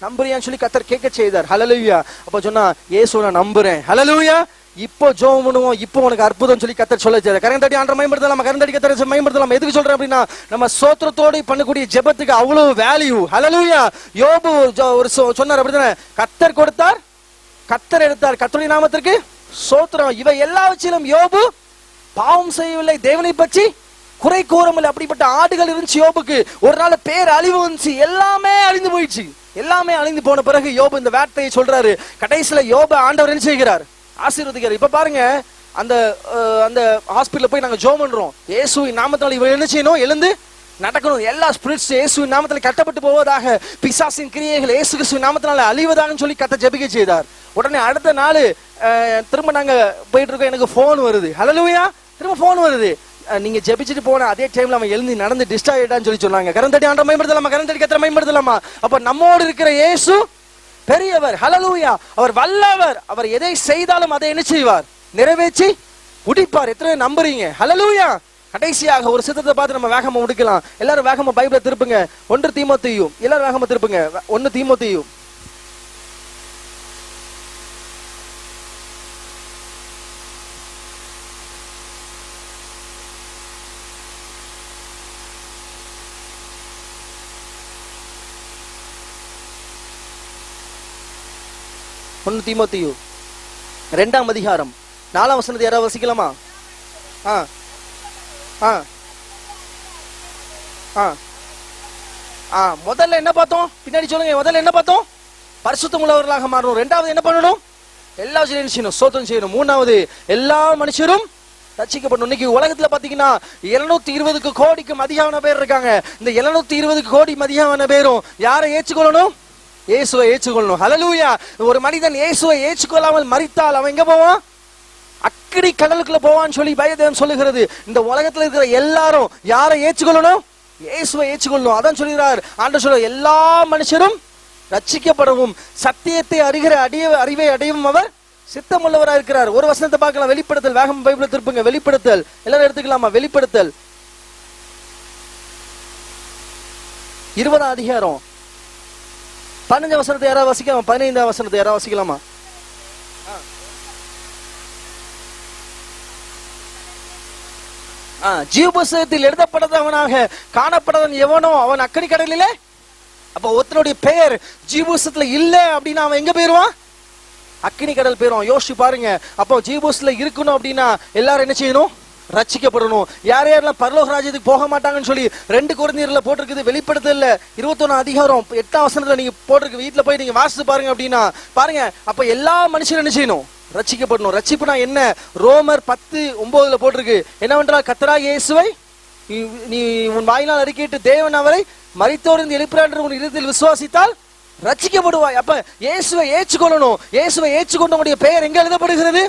நம்புறியான்னு சொல்லி கர்த்தர் கேட்க செய்தார். ஹல்லேலூயா. அப்ப சொன்னா இயேசுவை நான் நம்புறேன். ஹல்லேலூயா. இப்போ ஜெபம் பண்ணுவோம், இப்போ உனக்கு அற்புதம் சொல்லி கர்த்தர் சொல்ல செய்தார். கரந்தடி ஆண்டவரை மகிமைப்படுத்தலாம், கரந்தடி கர்த்தரை மகிமைப்படுத்தலாம். எதுக்கு சொல்றேன் அப்படின்னா, நம்ம ஸ்தோத்திரத்தோடு பண்ணக்கூடிய ஜெபத்துக்கு அவ்வளவு வேல்யூ. ஹல்லேலூயா. யோபு ஒரு சொன்னார் அப்படிதானே, கர்த்தர் கொடுத்தார், கர்த்தர் எடுத்தார், கர்த்தருடைய நாமத்திற்கு ஸ்தோத்திரம். இவை எல்லாவற்றிலும் யோபு பாவம் செய்யவில்லை, தேவனை பற்றி குறை கூறமில்லை. அப்படிப்பட்ட ஆடுகள் இருந்துச்சு யோபுக்கு. ஒரு நாள் பேர் அழிவு வந்துச்சு, எல்லாமே அழிந்து போயிடுச்சு. எல்லாமே அழிந்து போன பிறகு யோபு இந்த வார்த்தையை சொல்றாரு. கடைசியில யோபு ஆண்டவர் என்ன செய்கிறார்? ஆசீர்வதிக்கிறார். இப்ப பாருங்க, அந்த அந்த ஹாஸ்பிட்டல்ல போய் நாங்க ஜெபம் பண்றோம், இயேசுவின் நாமத்தால் இவன் என்ன செய்யணும்? எழுந்து நடக்கணும். எல்லா ஸ்பிரிட்ஸ் இயேசுவின் நாமத்தில் கட்டப்பட்டு போவதாக, பிசாசின் கிரியைகள் இயேசு கிறிஸ்துவின் நாமத்தினால அழிவதாகன்னு சொல்லி கர்த்தர் ஜெபிக்க செய்தார். உடனே அடுத்த நாள் திரும்ப நாங்க போயிட்டு இருக்கோம், எனக்கு போன் வருது. ஹல்லேலூயா. திரும்ப போன் வருது, நீங்க ஜெபிச்சுட்டு போன அதே டைம்ல அவன் எழுந்து நடந்து டிஸ்டார்ட் ஆயிட்டான்னு சொல்லி சொன்னாங்க. கரந்தடி ஆண்டவரை மகிமைப்படுத்தலாமா, கரந்தடி கர்த்தரை மகிமைப்படுத்தலாமா. அப்ப நம்மோடு இருக்கிற இயேசு பெரியவர். ஹல்லேலூயா. அவர் வல்லவர். அவர் எதை செய்தாலும் அதை என்ன செய்வார்? நிறைவேற்றி முடிப்பார். எத்தனை நம்புறீங்க? ஹல்லேலூயா. கடைசியாக ஒரு சித்தத்தை பார்த்து நம்ம வேகமா முடிக்கலாம். எல்லாரும் வேகமா பைபிளை திருப்புங்க. 1 தீமோத்தேயு. எல்லாரும் வேகமா திருப்புங்க. 1 தீமோத்தேயு. ஒன்னு தீமோத்தேயு 2ஆம் அதிகாரம் 4ஆம் வசனத்தை யாராவது வசிக்கலாமா? முதல்ல என்ன பார்த்தோம்? பின்னாடி சொல்லுங்க. முதல்ல என்ன பார்த்தோம்? பரிசுத்தம் உள்ளவர்களாக மாறணும். ரெண்டாவது என்ன பண்ணணும்? எல்லா விஷயம் செய்யணும், சோதனை செய்யணும். மூணாவது எல்லா மனுஷரும் ரட்சிக்கப்படணும். இன்னைக்கு உலகத்துல பாத்தீங்கன்னா 720 கோடிக்கும் அதிகமான பேர் இருக்காங்க. இந்த 720 கோடி அதிகமான பேரும் யாரை ஏற்றுக்கொள்ளணும்? இயேசுவை ஏற்றுக்கொள்ளணும். ஹல்லேலூயா. ஒரு மனிதன் இயேசுவை ஏற்றுக்கொள்ளாமல் மரித்தால் அவன் எங்க போவான்? அக்கினி கடலுக்குள்ள போவான்னு சொல்லி பைபிள் சொல்லுகிறது. இந்த உலகத்துல இருக்கிற எல்லாரும் யாரை ஏற்றுக்கொள்ளணும்? இயேசுவை ஏற்றுக்கொள்ளணும். அதான் சொல்கிறார் ஆண்டவர். சொல்ல எல்லா மனுஷரும் ரட்சிக்கப்படவும் சத்தியத்தை அறிகிற அறிவை அடையவும் அவர் சித்தமுள்ளவராக இருக்கிறார். ஒரு வசனத்தை பார்க்கலாம். வெளிப்படுத்தல். வேகம் பைபிளை திருப்புங்க. வெளிப்படுத்தல். எல்லாரும் எடுத்துக்கலாமா? வெளிப்படுத்தல் 20ஆம் அதிகாரம் 15ஆம் வசனத்தை யாராவது வசிக்கலாமா? 15ஆம் வசனத்தை யாராவது வசிக்கலாமா? ஜீவபுஸ்தகத்தில் எழுதப்படாதவனாக காணப்படாதவன் எவனோ அவன் அக்கினி கடலிலே. அப்ப ஒருத்தனுடைய பெயர் ஜீவபுஸ்தகத்துல இல்ல அப்படின்னா அவன் எங்க போயிருவான்? அக்கினி கடல் போயிருவான். யோசிச்சு பாருங்க. அப்போ ஜீவபுஸ்தகத்துல இருக்கணும் அப்படின்னா எல்லாரும் என்ன செய்யணும்? ரட்சிக்கப்படணும். யார் யாரெல்லாம் பரலோக ராஜ்யத்துக்கு போக மாட்டாங்கன்னு சொல்லி 2 கொரிந்தியர்ல போட்டிருக்குது. வெளிப்படுத்தல 21ஆம் அதிகாரம் 8ஆம் வசனத்துல நீங்க போட்டிருக்கு. வீட்டுல போய் நீங்க வாசித்து பாருங்க அப்படின்னா பாருங்க. அப்ப எல்லா மனுஷரும் என்ன செய்யணும்? ரட்சிக்கப்படணும். ரட்சிப்புனா என்ன? ரோமர் 10:9 போட்டிருக்கு. என்னவென்றால் கர்த்தராகிய இயேசுவை நீ உன் வாயினால் அறிக்கையிட்டு தேவன் அவரை மரித்தோரிலிருந்து எழுப்புகிறார் என்று உன் இதயத்தில் விசுவாசித்தால் ரட்சிக்கப்படுவாய். அப்ப இயேசுவை ஏற்றுக்கொள்ளணும். இயேசுவை ஏற்றுக்கொண்டவனுடைய பெயர் எங்க எழுதப்படுகிறது?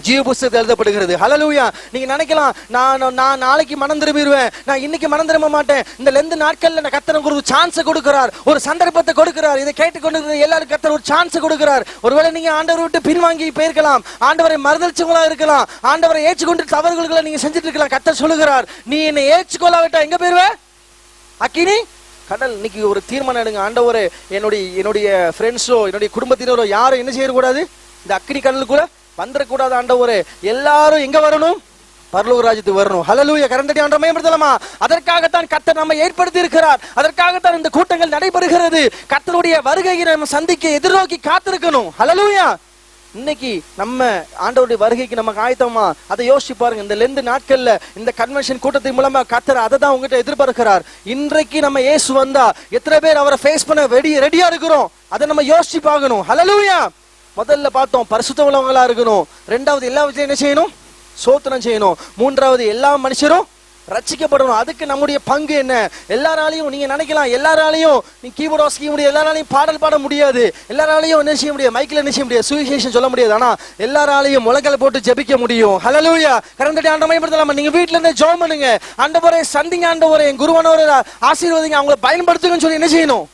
ஜீவ புஸ்தகத்தில் எழுதப்படுகிறது. ஹல்லேலூயா. நீங்க நினைக்கலாம், நான் நாளைக்கு மனம் திரும்பிடுவேன், நான் இன்னைக்கு மனம் திரும்ப மாட்டேன். இந்த லெந்து நாட்கள்ல கர்த்தர் ஒரு சான்ஸ் கொடுக்கிறார், ஒரு சந்தர்ப்பத்தை கொடுக்கிறார். இதை கேட்டுக்கொண்டு எல்லாரும் கர்த்தர் ஒரு சான்ஸ் கொடுக்கிறார். ஒருவேளை நீங்க ஆண்டவரை விட்டு பின்வாங்கி போயிருக்கலாம், ஆண்டவரை மறுதலிச்சவங்களா இருக்கலாம், ஆண்டவரை ஏற்றுக்கொண்டு தவறுகளை நீங்க செஞ்சுட்டு இருக்கலாம். கர்த்தர் சொல்லுகிறார், நீ என்னை ஏற்றுக்கொள்ளாவிட்டா எங்க போயிருவ? அக்கினி கடல். இன்னைக்கு ஒரு தீர்மானம் எடுங்க. ஆண்டவரே, என்னுடைய ஃப்ரெண்ட்ஸோ என்னுடைய குடும்பத்தினரோ யாரும் என்ன செய்யக்கூடாது? இந்த அக்கினி கடலுக்குள்ள வந்துடக்கூடாது. ஆண்டவரே, எல்லாரும் எங்க வரணும்? பரலோக ராஜ்யத்துக்கு வரணும். ஹல்லேலூயா. கரந்தடி ஆண்டவரை மகிமைப்படுத்தலாமா? அதற்காகத்தான் கர்த்தர் நம்மை ஏற்படுத்தி இருக்கிறார். அதற்காகத்தான் இந்த கூட்டங்கள் நடைபெறுகிறது. கர்த்தருடைய வருகையை நம்ம சந்திக்க எதிர்நோக்கி காத்திருக்கணும். ஹல்லேலூயா. இன்னைக்கு நம்ம ஆண்டவருடைய வருகைக்கு நமக்கு ஆயத்தமா? அதை யோசிச்சு பாருங்க. இந்த லெந்து நாட்கள்ல இந்த கன்வென்ஷன் கூட்டத்தின் மூலமா கர்த்தர் அதை தான் உங்ககிட்ட எதிர்பார்க்கிறார். இன்றைக்கு நம்ம இயேசு வந்தா எத்தனை பேர் அவரை ஃபேஸ் பண்ண ரெடியா இருக்கிறோம்? அதை நம்ம யோசிச்சு பார்க்கணும். ஹல்லேலூயா. முதல்ல பார்த்தோம் பரிசுத்தம் உள்ளவங்களா இருக்கணும். ரெண்டாவது எல்லா விஷயம் என்ன செய்யணும்? சோத்திரம் செய்யணும். மூன்றாவது எல்லா மனுஷரும் ரட்சிக்கப்படணும். அதுக்கு நம்முடைய பங்கு என்ன? எல்லாராலையும் நீங்க நினைக்கலாம், எல்லாராலையும் நீ கீபோர்ட் வாசிக்க முடியாது, எல்லாராலையும் பாடல் பாட முடியாது, எல்லாராலையும் என்ன செய்ய முடியாது, மைக்கில் என்ன செய்ய முடியாது, சுவிசேஷம் சொல்ல முடியாது. ஆனா எல்லாராலையும் முழங்கால் போட்டு ஜெபிக்க முடியும். ஹல்லேலூயா. கரந்தடி ஆண்டவரை மகிமைப்படுத்தலாமா? நீங்க வீட்ல இருந்தே ஜெபம் பண்ணுங்க. ஆண்டவரே சந்திங்க, ஆண்டவரே என் குருவானவரே ஆசீர்வதிங்க, அவங்களை பயன்படுத்துங்கன்னு சொல்லி என்ன செய்யணும்?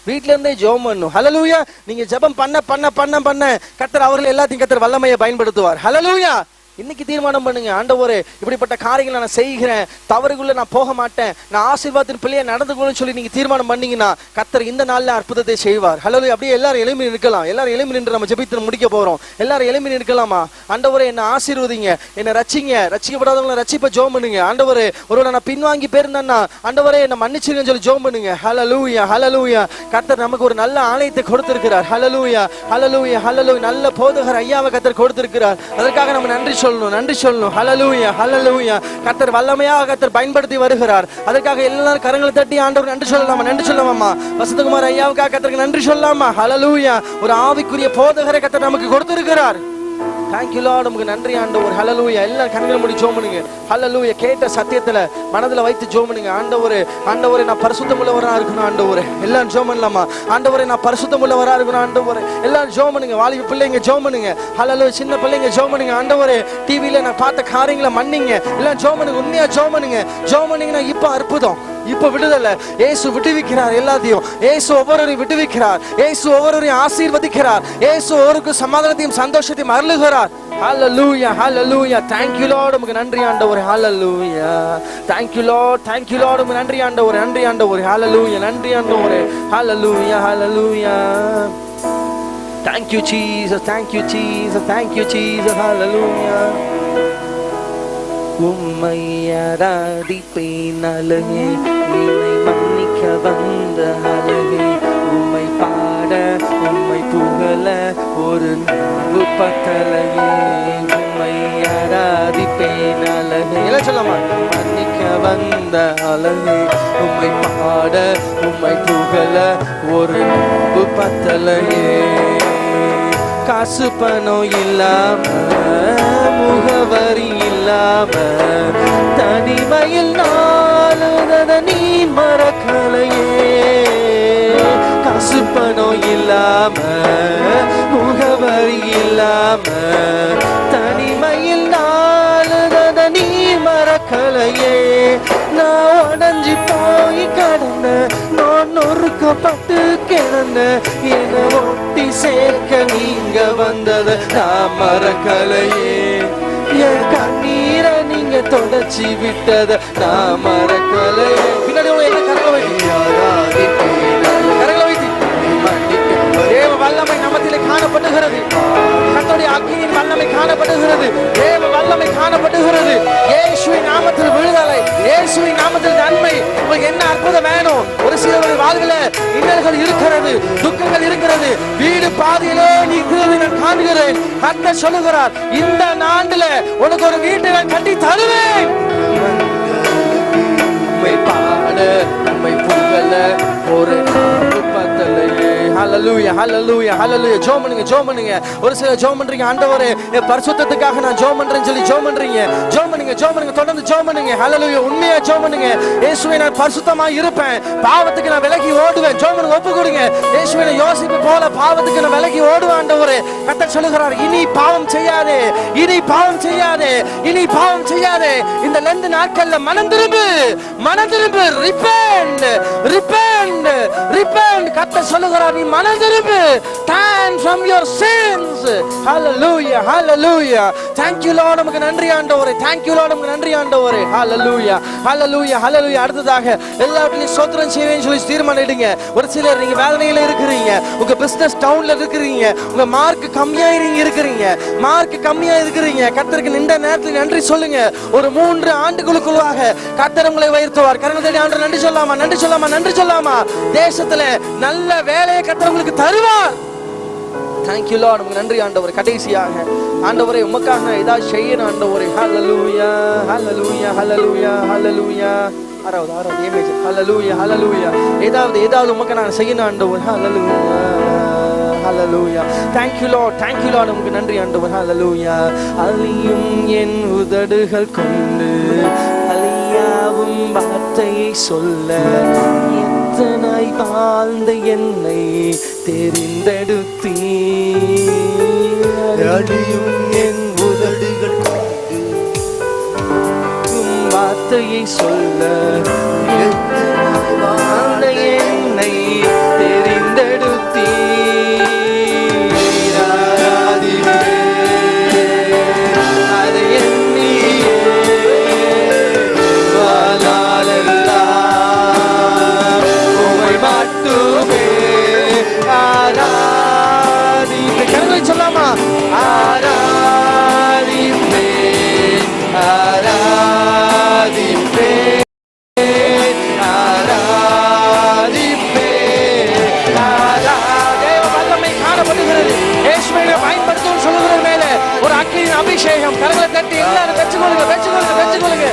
வீட்ல இருந்தே ஜெபம் பண்ணணும். ஹல்லேலூயா. நீங்க ஜெபம் பண்ண பண்ண பண்ண பண்ண கர்த்தர் அவர்கள் எல்லாத்தையும் கர்த்தர் வல்லமையை பயன்படுத்துவார். ஹல்லேலூயா. இன்னைக்கு தீர்மானம் பண்ணுங்க, ஆண்டவரே இப்படிப்பட்ட காரியங்களை நான் செய்கிறேன், தவறுக்குள்ள நான் போக மாட்டேன், நான் ஆசீர்வாதத்தின் பிள்ளையை நடந்துக்கணும்னு சொல்லி நீங்க தீர்மானம் பண்ணீங்கன்னா கர்த்தர் இந்த நாள்ல அற்புதத்தை செய்வார். ஹல்லேலூயா. அப்படியே எல்லாரும் எழும்பி நிற்கலாம். எல்லாரும் எழும்பி நின்று நம்ம ஜெபித்து முடிக்க போறோம். எல்லாரும் எழும்பி நிற்கலாமா? ஆண்டவரே என்னை ஆசீர்வதிங்க, என்னை ரட்சிங்க, ரட்சிக்கப்படாதவங்களை ரட்சிப்ப ஜெபம் பண்ணுங்க. ஆண்டவரே ஒருவேளை நான் பின்வாங்கி போயிருந்தேன்னா ஆண்டவரே என்னை மன்னிச்சிருங்கன்னு சொல்லி ஜெபம் பண்ணுங்க. ஹல்லேலூயா. ஹல்லேலூயா. கர்த்தர் நமக்கு ஒரு நல்ல ஆலயத்தை கொடுத்திருக்கிறார். ஹல்லேலூயா. ஹல்லேலூயா. ஹல்லேலூயா. நல்ல போதகர் ஐயாவை கர்த்தர் கொடுத்திருக்கிறார். அதற்காக நம்ம நன்றி சொல்லணும், நன்றி சொல்லணும். ஹல்லேலூயா. ஹல்லேலூயா. கர்த்தர் வல்லமையாக கர்த்தர் பயன்படுத்தி வருகிறார். அதற்காக எல்லாரும் கரங்களை தட்டி ஆண்டவர் நன்றி சொல்லலாமா? நன்றி சொல்லலாமா? வசந்தகுமார் ஐயாவுக்காக கர்த்தருக்கு நன்றி சொல்லலாமா? ஹல்லேலூயா. ஒரு ஆவிக்குரிய போதகரை கர்த்தர் நமக்கு கொடுத்திருக்கிறார். Thank you Lord. நமக்கு நன்றி ஆண்டவர். ஹல்லேலூயா. எல்லாரும் கண்களை மூடி ஜெபம் பண்ணுங்க. ஹல்லேலூயா. கேட்ட சத்தியத்துல மனதுல வைத்து ஜெபம் பண்ணுங்க. ஆண்டவரே, ஆண்டவரே நான் பரிசுத்தம் உள்ளவரா இருக்கணும் ஆண்டவரே. எல்லாரும் ஜெபம் பண்ணலாமா? ஆண்டவரே நான் பரிசுத்தம் உள்ளவரா இருக்கணும் ஆண்டவரே. எல்லாரும் ஜெபம் பண்ணுங்க. வாலிப பிள்ளைங்க ஜெபம் பண்ணுங்க. ஹல்லேலூயா. சின்ன பிள்ளைங்க ஜெபம் பண்ணுங்க. ஆண்டவரே டிவில நான் பார்த்த காரியங்களை மன்னிங்க. எல்லாம் ஜெபம் பண்ணுங்க. உண்மையா ஜெபம் பண்ணுங்க. ஜெபம் பண்ணீங்கன்னா இப்ப அற்புதம், இப்ப விடுதலை. இயேசு விடுவிக்கிறார் எல்லாத்தையும். இயேசு ஒவ்வொருவரையும் விடுவிக்கிறார். இயேசு ஒவ்வொருவரையும் ஆசீர்வதிக்கிறார். இயேசு ஒவ்வொருவருக்கும் சமாதானத்தையும் சந்தோஷத்தையும் அருளுகிறார். ஹல்லேலூயா. ஹல்லேலூயா. Thank you Lord. நமக்கு நன்றி ஆண்டவரே. ஹல்லேலூயா. Thank you Lord. Thank you Lord. நமக்கு நன்றி ஆண்டவரே. நன்றி ஆண்டவரே. ஹல்லேலூயா. நன்றி ஆண்டவரே. ஹல்லேலூயா. ஹல்லேலூயா. Thank you Jesus. Thank you Jesus. Thank you Jesus. ஹல்லேலூயா. உம்மை ஆராதிப்பேன் அழகே, என்னை மன்னிக்க வந்த அழகே, உம்மை பாட உம்மை புகழ ஒரு நாவு பத்தலையே. உம்மை ஆராதிப்பேன் அழகே, எல்லாம் சொல்லமா? மன்னிக்க வந்த அழகே, உம்மை பாட உம்மை புகழ ஒரு நாவு பத்தலையே. காசு பணம் இல்லாம, முகவரி இல்லாம, தனிமையில் நாளுதன நீ மறக்கலையே. காசு பணம் இல்லாம, முகவரி இல்லாம, தனிமையில் நாளுதன நீ மறக்கலையே. நான் உடஞ்சி போய் கடந்த, நான் நொறுக்கப்பட்டு கிடந்த, என்னை ஒட்டி சேர்க்க நீங்க வந்தத நான் மறக்கலையே. என் கண்ணீரை நீங்க தொடச்சி விட்டத நான் மறக்கலையே. பின்னாடி என்ன கரங்களை வைத்து தேவ வல்லமை நமத்திலே காணப்படுகிறது. கர்த்தருடைய அக்கினியின் வல்லமை காணப்படுகிறது. தேவ வல்லமை காணப்படுகிறது. இயேசுவின் நாமத்தில் விடுதலை, இயேசுவின் நாமத்தில் நன்மை. உங்களுக்கு என்ன அற்புதம் வேணும்? ஒரு சிலருடைய வாழ்வில் இன்னல்கள் இருக்கிறது, துக்கங்கள் இருக்கிறது, வீடு பாதியிலே நீங்கிறது நான் காண்கிறேன். கர்த்தர் சொல்லுகிறார், இந்த நாண்டுல உனக்கு ஒரு வீட்டை நான் கட்டி தருவேன். உம்மை பாட உம்மை புகழ ஒரு பத்தலையே. ஹல்லேலூயா. ஹல்லேலூயா. ஹல்லேலூயா. ஜெபம் பண்ணுங்க. ஜெபம் பண்ணுங்க. ஒரு சில ஜெபம் பண்றீங்க, ஆண்டவரே என் பரிசுத்தத்துக்காக நான் ஜெபம் பண்றேன்னு சொல்லி ஜெபம் பண்றீங்க. ஜெபம் பண்ணுங்க. ஜெபம் பண்ணுங்க. தொடர்ந்து ஜெபம் பண்ணுங்க. ஹல்லேலூயா. உண்மையா ஜெபம் பண்ணுங்க. இயேசுவே நான் பரிசுத்தமா இருப்பேன், பாவத்துக்கு நான் விலகி ஓடுவேன். ஜெபம் பண்ணுங்க. ஒப்பு கொடுங்க. இயேசுவே நான் யோசிப்பு போல பாவத்துக்கு நான் விலகி ஓடுவேன் ஆண்டவரே. கர்த்தர் சொல்லுகிறார், இனி பாவம் செய்யாதே, இனி பாவம் செய்யாதே, இனி பாவம் செய்யாதே. இந்த லெந்து நாட்கள்ல மனம் திரும்பு, மனம் திரும்பு. Repent, repent, repent. கர்த்தர் சொல்லுகிறார், நீ மனம் திரும்பு. Turn from your sins. Hallelujah. Hallelujah. Thank you Lord. நமக்கு நன்றி ஆண்டவரே. Thank you Lord. நமக்கு நன்றி ஆண்டவரே. Hallelujah. Hallelujah. Hallelujah. அடுத்ததாக எல்லாவற்றையும் ஸ்தோத்திரம் செய்வேன்னு சொல்லி தீர்மானிடுங்க. ஒரு சிலர் நீங்க வேதனையில இருக்கிறீங்க, உங்க பிசினஸ் டவுன்ல இருக்கிறீங்க, உங்க மார்க் கம்மியா இருக்கிறீங்க, மார்க் கம்மியா இருக்கிறீங்க. கர்த்தருக்கு இந்த நேரத்தில் நன்றி சொல்லுங்க. ஒரு 3 ஆண்டுகளுக்குள்ளாக கர்த்தர் உங்களை உயர்த்துவார். கரங்களை தட்டி ஆண்டவரே நன்றி சொல்லாமா? நன்றி சொல்லாமா? நன்றி சொல்லாமா? தேசத்துல நல்ல வேலையை கர்த்தர் உங்களுக்கு தருவார். Thank you Lord. நமக்கு நன்றி ஆண்டவரே. கடைசியாக ஆண்டவரே உமக்காக நான் ஏதாவது செய்யணும் ஆண்டவரே. ஹல்லேலூயா. ஹல்லேலூயா. ஹல்லேலூயா. ஹல்லேலூயா. ஆறாவது இமேஜ். ஹல்லேலூயா. ஹல்லேலூயா. ஏதாவது உமக்கு நான் செய்யணும் ஆண்டவரே. ஹல்லேலூயா. ஹalleluya. Thank you Lord, thank you Lord. உமக்கு நன்றி ஆண்டவர். ஹalleluya. அழியும் என் உதடுகள் கொண்டு அழியாவும் வார்த்தையை சொல்ல எத்தனை வாழ்ந்த என்னை தெரிந்தெடுத்தீர். அழியும் என் உதடுகள் கொண்டு வார்த்தையை சொல்ல எத்தனை வாழ்ந்த என்னை தெரிந்தெடுத்தீர். அதை எண்ணியே வாழாலெல்லாம் உம்மை மட்டுமே ஆராதிப்பேன். கரங்களை சொல்லாமா? ஆராதிப்பேன், ஆராதிப்பேன், பயன்படுத்தும் சொல்லுகிற மேல ஒரு அக்கினியின் அபிஷேகம். கரங்களை தட்டி எல்லாரும் பெற்றுக்கொள்ளுங்க, பெற்றுக்கொள்ளுங்க, பெற்றுக்கொள்ளுங்க.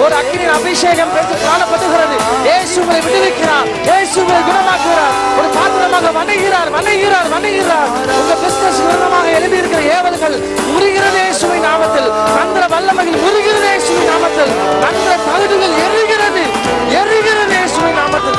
ஒரு அக்கினியின் அபிஷேகம் காணப்படுகிறது. இயேசு உங்களை விடுவிக்கிறார், இயேசு உங்களை குணமாக்குகிறார். ஒரு பாத்திரமாக வணங்குகிறார், வணங்குகிறார், வணங்குகிறார். உங்க பிசினஸ் விரோதமாக எழுதி இருக்கிற ஏவல்கள் முறிகிறது இயேசுவின் நாமத்தில். மந்திர வல்லமைகள் முறிகிறது இயேசுவின் நாமத்தில். மந்திர தகுதிகள் எரிகிறது, எரிகிறது இயேசுவின் நாமத்தில்.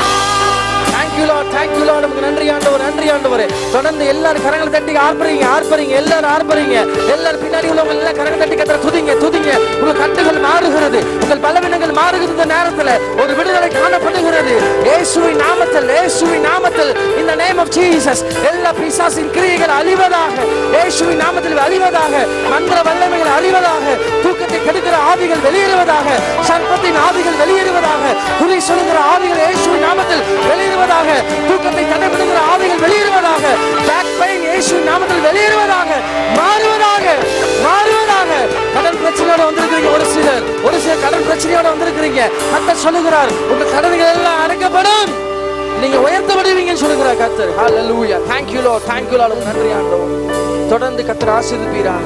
Thank you Lord, thank you Lord. நமக்கு நன்றி ஆண்டவர், நன்றி ஆண்டவரே. தொடர்ந்து எல்லாரும் கரங்களை தட்டி ஆர்ப்பரிங்க, ஆர்ப்பரிங்க, எல்லாரும் ஆர்ப்பரிங்க. எல்லாரும் பின்னாடி உள்ளவங்க எல்லாம் கரங்களை தட்டி கத்தரை துதிங்க, துதிங்க. உங்க கட்டுகள் மாறுகிறது, உங்கள் பலவீனங்கள் மாறுகிறது. இந்த நேரத்தில் ஒரு விடுதலை காணப்படுகிறது இயேசுவின் நாமத்தில், இயேசுவின் நாமத்தில். In the name of Jesus எல்லா பிசாசின் கிரியைகள் அழிவதாக, இயேசுவின் நாமத்தில் அழிவதாக. மந்திர வல்லமைகள் அழிவதாக. தூக்கத்தை கெடுக்கிற ஆவிகள் வெளியேறுவதாக. சர்ப்பத்தின் ஆவிகள் வெளியேறுவதாக. குறி சொல்லுகிற ஆவிகள் இயேசுவின் நாமத்தில் வெளியேறுவதாக. தூக்கத்தை தடைபடுகிற ஆவிகள் வெளியேறுவதாக. பேக் பெயின் இயேசுவின் நாமத்தில் வெளியேறுவதாக, மாறுவதாக, மாறுவதாக. கடன் பிரச்சனையோட வந்திருக்கிறீங்க ஒரு சிலர், ஒரு சிலர் கடன் பிரச்சனையோட வந்திருக்கிறீங்க. கர்த்தர் சொல்லுகிறார் உங்க கடன்கள் எல்லாம் அடக்கப்படும், நீங்க உயர்த்தப்படுவீங்கன்னு சொல்லுகிறார் கர்த்தர். ஹalleluya. Thank you Lord, thank you Lord. நன்றி ஆண்டவர். தொடர்ந்து கர்த்தர் ஆசீர்வதிப்பீராக,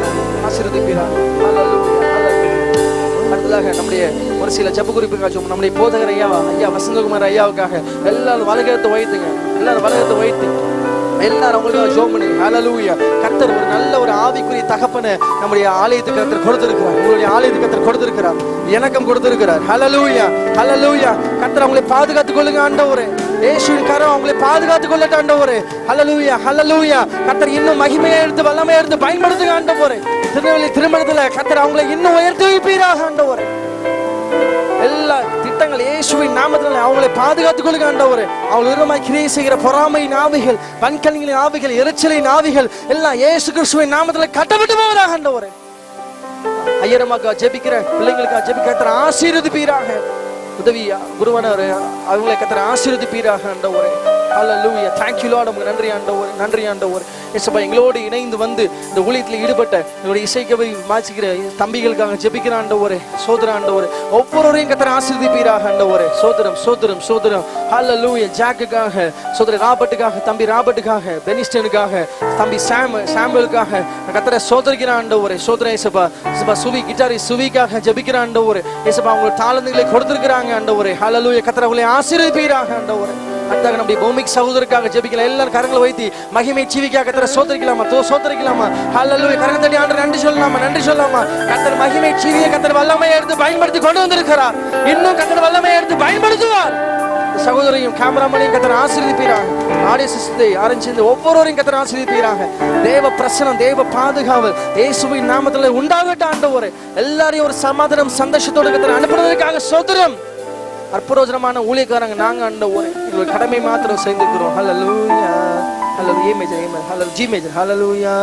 ஆசீர்வதிப்பீராக. ஹalleluya, ஹalleluya. அடுத்ததாக நம்முடைய ஒரு சில ஜெப குறிப்புக்காக நம்முடைய போதகர் ஐயா வசந்தகுமார் ஐயாவுக்காக எல்லாரும் வலகத்தை வைத்துங்க, எல்லாரும் வலகத்தை வைத்து எல்லாரும் அவங்களுக்காக ஜெபம் பண்ணுங்க. ஹalleluya. கர்த்தர் ஒரு நல்ல ஒரு ஆவிக்குரிய தகப்பனை நம்முடைய ஆலயத்துக்கு கர்த்தர் கொடுத்திருக்கிறார். உங்களுடைய ஆலயத்துக்கு கர்த்தர் கொடுத்திருக்கிறார், எனக்கும் கொடுத்திருக்கிறார். ஹalleluya, ஹalleluya. கர்த்தர் அவங்களை பாதுகாத்துக் கொள்ளுங்க ஆண்டவரே. இயேசுவின் கரம் அவங்களை பாதுகாத்துக் கொள்ளட்டும் ஆண்டவரே. ஹalleluya, ஹalleluya. கர்த்தர் இன்னும் மகிமையை எடுத்து வல்லமையை எடுத்து பயன்படுத்துங்க ஆண்டவரே. திருநெல்வேலி திருமணத்துல கர்த்தர் அவங்களை இன்னும் உயர்த்தி வைப்பீராக ஆண்டவரே. எல்லா திட்டங்கள் இயேசுவின் நாமத்தில் அவங்களை பாதுகாத்துக் கொள்ளுங்க ஆண்டவரே. அவங்க விரோதமாய் கிரியை செய்கிற பொறாமையின் ஆவிகள், வன்கண்களின் ஆவிகள், எரிச்சலின் ஆவிகள் எல்லாம் இயேசு கிறிஸ்துவின் நாமத்தில் கட்டப்பட்டு போவதாக ஆண்டவரே. ஐயரமாக்கா ஜெபிக்கிற பிள்ளைங்களுக்கா ஜெபிக்கிற ஆசீர்வதிப்பீராக. உதவியா குருவானவரே அவங்களை கர்த்தர் ஆசீர்வதிப்பீராக ஆண்டவரே. ஹalleluya. Thank you Lord. நமக்கு நன்றி ஆண்டவரே, நன்றி ஆண்டவரே. இயேசுப்பா எங்களோடு இணைந்து வந்து இந்த ஊழியத்தில் ஈடுபட்ட எங்களுடைய இசைக்கவை வாசிக்கிற தம்பிகளுக்காக ஜெபிக்கிற ஆண்டவரே, சோதர ஆண்டவரே. ஒவ்வொருவரையும் கர்த்தர் ஆசீர்வதிப்பீராக ஆண்டவரே. சோதரம், சோதரம், சோதரம். ஹalleluya. ஜாக்குக்காக, சோதர ராபர்ட்டுக்காக, தம்பி ராபர்ட்டுக்காக, பெனிஸ்டனுக்காக, தம்பி சாமுவேலுக்காக கர்த்தரை சோதரிக்கிற ஆண்டவரே. சோதர இயேசுப்பா, இயேசுப்பா சுவி கிட்டாரி சுவிக்காக ஜெபிக்கிற ஆண்டவரே. இயேசுப்பா அவங்க தாளந்துகளை கொடுத்திருக்கிறாங்க ஆண்டவரே. ஹalleluya. கர்த்தர் அவங்களை ஆசீர்வதிப்பீராக ஆண்டவரே. அடுத்தாக நம்முடைய பூமிக்கு சகோதரருக்காக ஜெபிக்கலாம். எல்லாரும் கரங்களை வைத்து மகிமை ஜீவிக்காக கர்த்தரை சோதரிக்கலாமா, சோதரிக்கலாமா? ஹalleluya. கரங்களை தட்டி ஆண்டவரே நன்றி சொல்லலாமா, நன்றி சொல்லலாமா? கர்த்தர் மகிமை ஜீவியை கர்த்தர் வல்லமையை எடுத்து பயன்படுத்தி கொண்டு வந்திருக்கிறார். இன்னும் கர்த்தர் வல்லமையை எடுத்து பயன்படுத்துவார். சகோதரையும் கேமராமேனையும் கர்த்தர் ஆசீர்வதிப்பீராக. ஆடியோ சிஸ்டத்தை ஆரம்பிச்சு ஒவ்வொருவரையும் கர்த்தர் ஆசீர்வதிப்பீராக. தேவ பிரசனம், தேவ பாதுகாவல் இயேசுவின் நாமத்தில் உண்டாகட்டும் ஆண்டவரே. எல்லாரையும் ஒரு சமாதானம் சந்தோஷத்தோடு கர்த்தர் அனுப்புவதற்காக சோதரம். அற்புதமான ஊழியக்காரங்க நாங்க ஆண்டவரே. எங்களுடைய கடமை மாத்திரம் செய்திருக்கிறோம். ஹalleluya, ஹalleluya. ஏ மேஜர், ஏ மேஜர், ஹalleluya, ஜி மேஜர், ஹalleluya.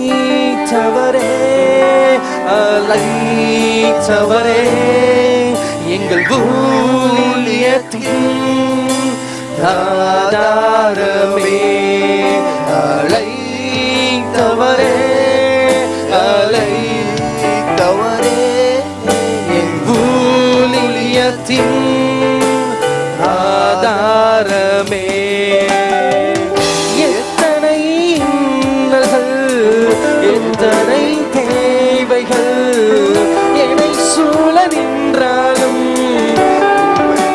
அலைத்தவரே, அலைத்தவரே, எங்கள் ஊழியத்தின் ஆதாரமே. அலைத்தவரே, அலைத்தவரே, ஆதாரமே. எத்தனை இன்னல்கள், எத்தனை தேவைகள் என்னை சூழ நின்றாலும்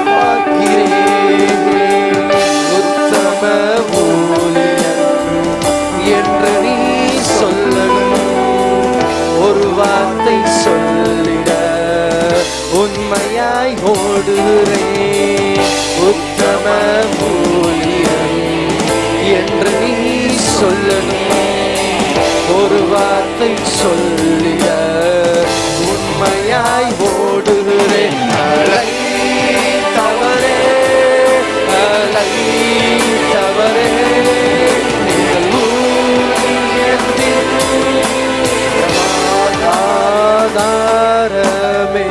பார்க்கிறேன். உத்தம என்று நீ சொல்லணும். ஒரு வார்த்தை சொல்லிட உண்மையாய் ஓடுகிறேன். அலை தவறே, அலை தவறே, நீங்கள் ஊழியத்தின் ஆதாரமே.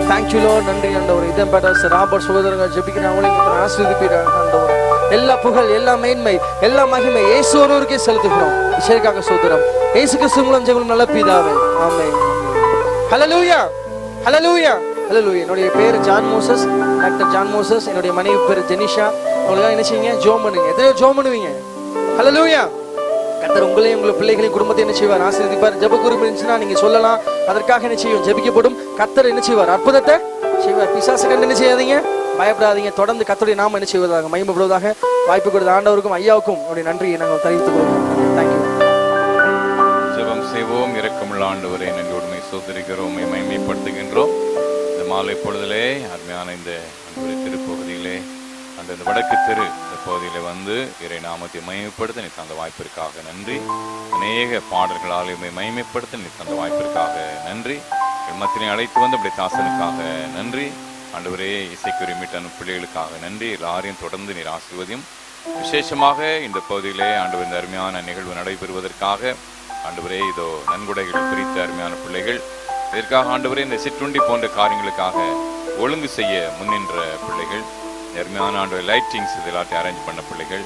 Thank you Lord. நன்றி ஆண்டவரே. இதன் பேட்டர் ராபர்ட் சகோதரர்கள் ஜெபிக்கிறாங்களே, ஆசீர்வதிப்பீராக ஆண்டவரே. எல்லா புகழ், எல்லா மேன்மை, எல்லா மகிமை இயேசு ஒருவருக்கே செலுத்துகிறோம். இசைக்காக சோதரம் இயேசு கிறிஸ்து மூலம் ஜெபம் நல்ல பிதாவே, ஆமென். ஹல்லேலூயா, ஹல்லேலூயா, ஹல்லேலூயா. என்னுடைய பேர் John Moses, doctor John Moses. என்னுடைய மனைவி பேர் ஜெனிஷா. அவங்களுக்காக என்ன செய்யுங்க? ஜோம் பண்ணுங்க. எத்தனையோ ஜோம் பண்ணுவீங்க. ஹல்லேலூயா. கர்த்தர் உங்களையும் உங்கள் பிள்ளைகளையும் குடும்பத்தை என்ன செய்வார்? ஆசீர்வதிப்பார். ஜெப குறிப்பு இருந்துச்சுன்னா நீங்க சொல்லலாம். அதற்காக என்ன செய்யும்? ஜெபிக்கப்படும். கர்த்தர் என்ன செய்வார்? அற்புதத்தை செய்வார். பிசாசு கண்டு என்ன செய்யாதீங்க, பயப்படாதீங்க. தொடர்ந்து கர்த்தருடைய நாமம் என்ன செய்வதாக, மகிமைப்படுவதாக. வாய்ப்பு கொடுத்த ஆண்டவருக்கும் ஐயாவுக்கும் அவருடைய நன்றியை நாங்கள் தெரிவித்துக் கொள்வோம். தேங்க்யூ. ஜெபம் செய்வோம். இரக்கமுள்ள ஆண்டவரே, நன்றியோடுமை சோதரிக்கிறோம், மகிமைப்படுத்துகின்றோம். இந்த மாலை பொழுதிலே அருமையான இந்த திருப்பகுதியிலே அந்த வடக்கு தெரு இந்த பகுதியில வந்து இறை நாமத்தை மகிமைப்படுத்த நீ தந்த வாய்ப்பிற்காக நன்றி. அநேக பாடல்களால் மகிமைப்படுத்த நீ தந்த வாய்ப்பிற்காக நன்றி. மத்தினை அழைத்து வந்து அப்படி தாசனுக்காக நன்றி. ஆண்டவரே, இசைக்குரிய மீட்டான பிள்ளைகளுக்காக நன்றி. எல்லாரையும் தொடர்ந்து நீர் ஆசீர்வதியும். விசேஷமாக இந்த பகுதியிலே ஆண்டவர் இந்த அருமையான நிகழ்வு நடைபெறுவதற்காக ஆண்டவரே, இதோ நன்கொடைகள் பிரித்த அருமையான பிள்ளைகள், இதற்காக ஆண்டவரே இந்த சிற்றுண்டி போன்ற காரியங்களுக்காக ஒழுங்கு செய்ய முன்னின்ற பிள்ளைகள், அருமையான ஆண்டவர் லைட்டிங்ஸ் இதெல்லாத்தையும் அரேஞ்ச் பண்ண பிள்ளைகள்,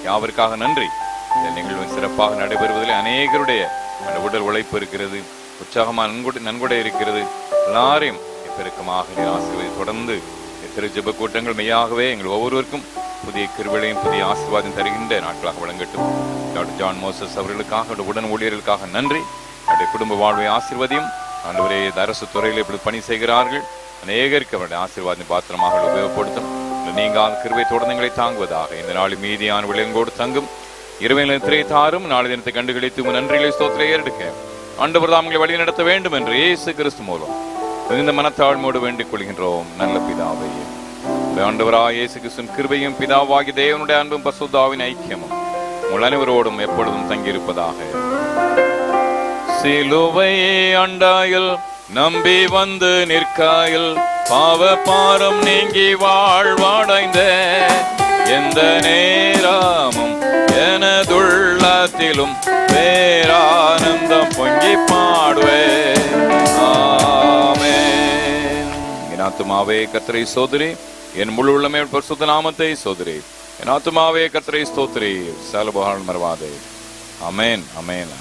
யாவருக்காக நன்றி. இந்த நிகழ்வு சிறப்பாக நடைபெறுவதில் அநேகருடைய அந்த உடல் உழைப்பு இருக்கிறது, உற்சாகமான நன்கொடை இருக்கிறது. எல்லாரையும் பெருக்கமாக நீர் ஆசீர்வதி. தொடர்ந்து திரு ஜெப கூட்டங்கள் மெய்யாகவே எங்கள் ஒவ்வொருவருக்கும் புதிய கிருபையையும் புதிய ஆசீர்வாதம் தருகின்ற நாட்களாக வழங்கட்டும். டாக்டர் ஜான் மோசஸ் அவர்களுக்காக, உடன் ஊழியர்களுக்காக நன்றி. அவருடைய குடும்ப வாழ்வை ஆசீர்வதியும். ஆண்டவரே, அரசு துறையில் இப்படி பணி செய்கிறார்கள். அநேகருக்கு அவருடைய ஆசீர்வாதம் பாத்திரமாக உபயோகப்படுத்தும். நீங்கள் கிருபை தொடர்ந்துங்களை தாங்குவதாக. இந்த நாளில் மீதியான விளையங்கோடு தங்கும் இரவில் திரை தாரும். நாளை தினத்தை கண்டுகளித்து நன்றிகளை ஸ்தோத்திரம் ஏறெடுக்க ஆண்டவர் தாமங்களை வழி நடத்த வேண்டும் என்று இயேசு கிறிஸ்து மூலம் மிகுந்த மனத்தாழ்மையோடு வேண்டிக் கொள்கின்றோம் நல்ல பிதாவே. ஆண்டவராய் இயேசு கிறிஸ்துவின் கிருபையும் பிதாவாகிய தேவனுடைய அன்பும் பரிசுத்தாவின் ஐக்கியமும் உங்கள் அனைவரோடும் எப்பொழுதும் தங்கியிருப்பதாக. சிலுவை அண்டாயில் நம்பி வந்து நிற்காயில் பாவ பாரம் நீங்கி வாழ்வாடைந்த எந்த நேரமும் எனதுள்ளத்திலும் பேரானந்தம் பொங்கி பாடுவே. ஆமென். என் ஆத்துமாவே கர்த்தரை சோதரி, என் முழு உள்ளமே பரிசுத்த நாமத்தை சோதரி. என் ஆத்துமாவே கர்த்தரை ஸ்தோத்திரி, சகல உபகாரங்கள் மறவாதே. ஆமென், ஆமென்.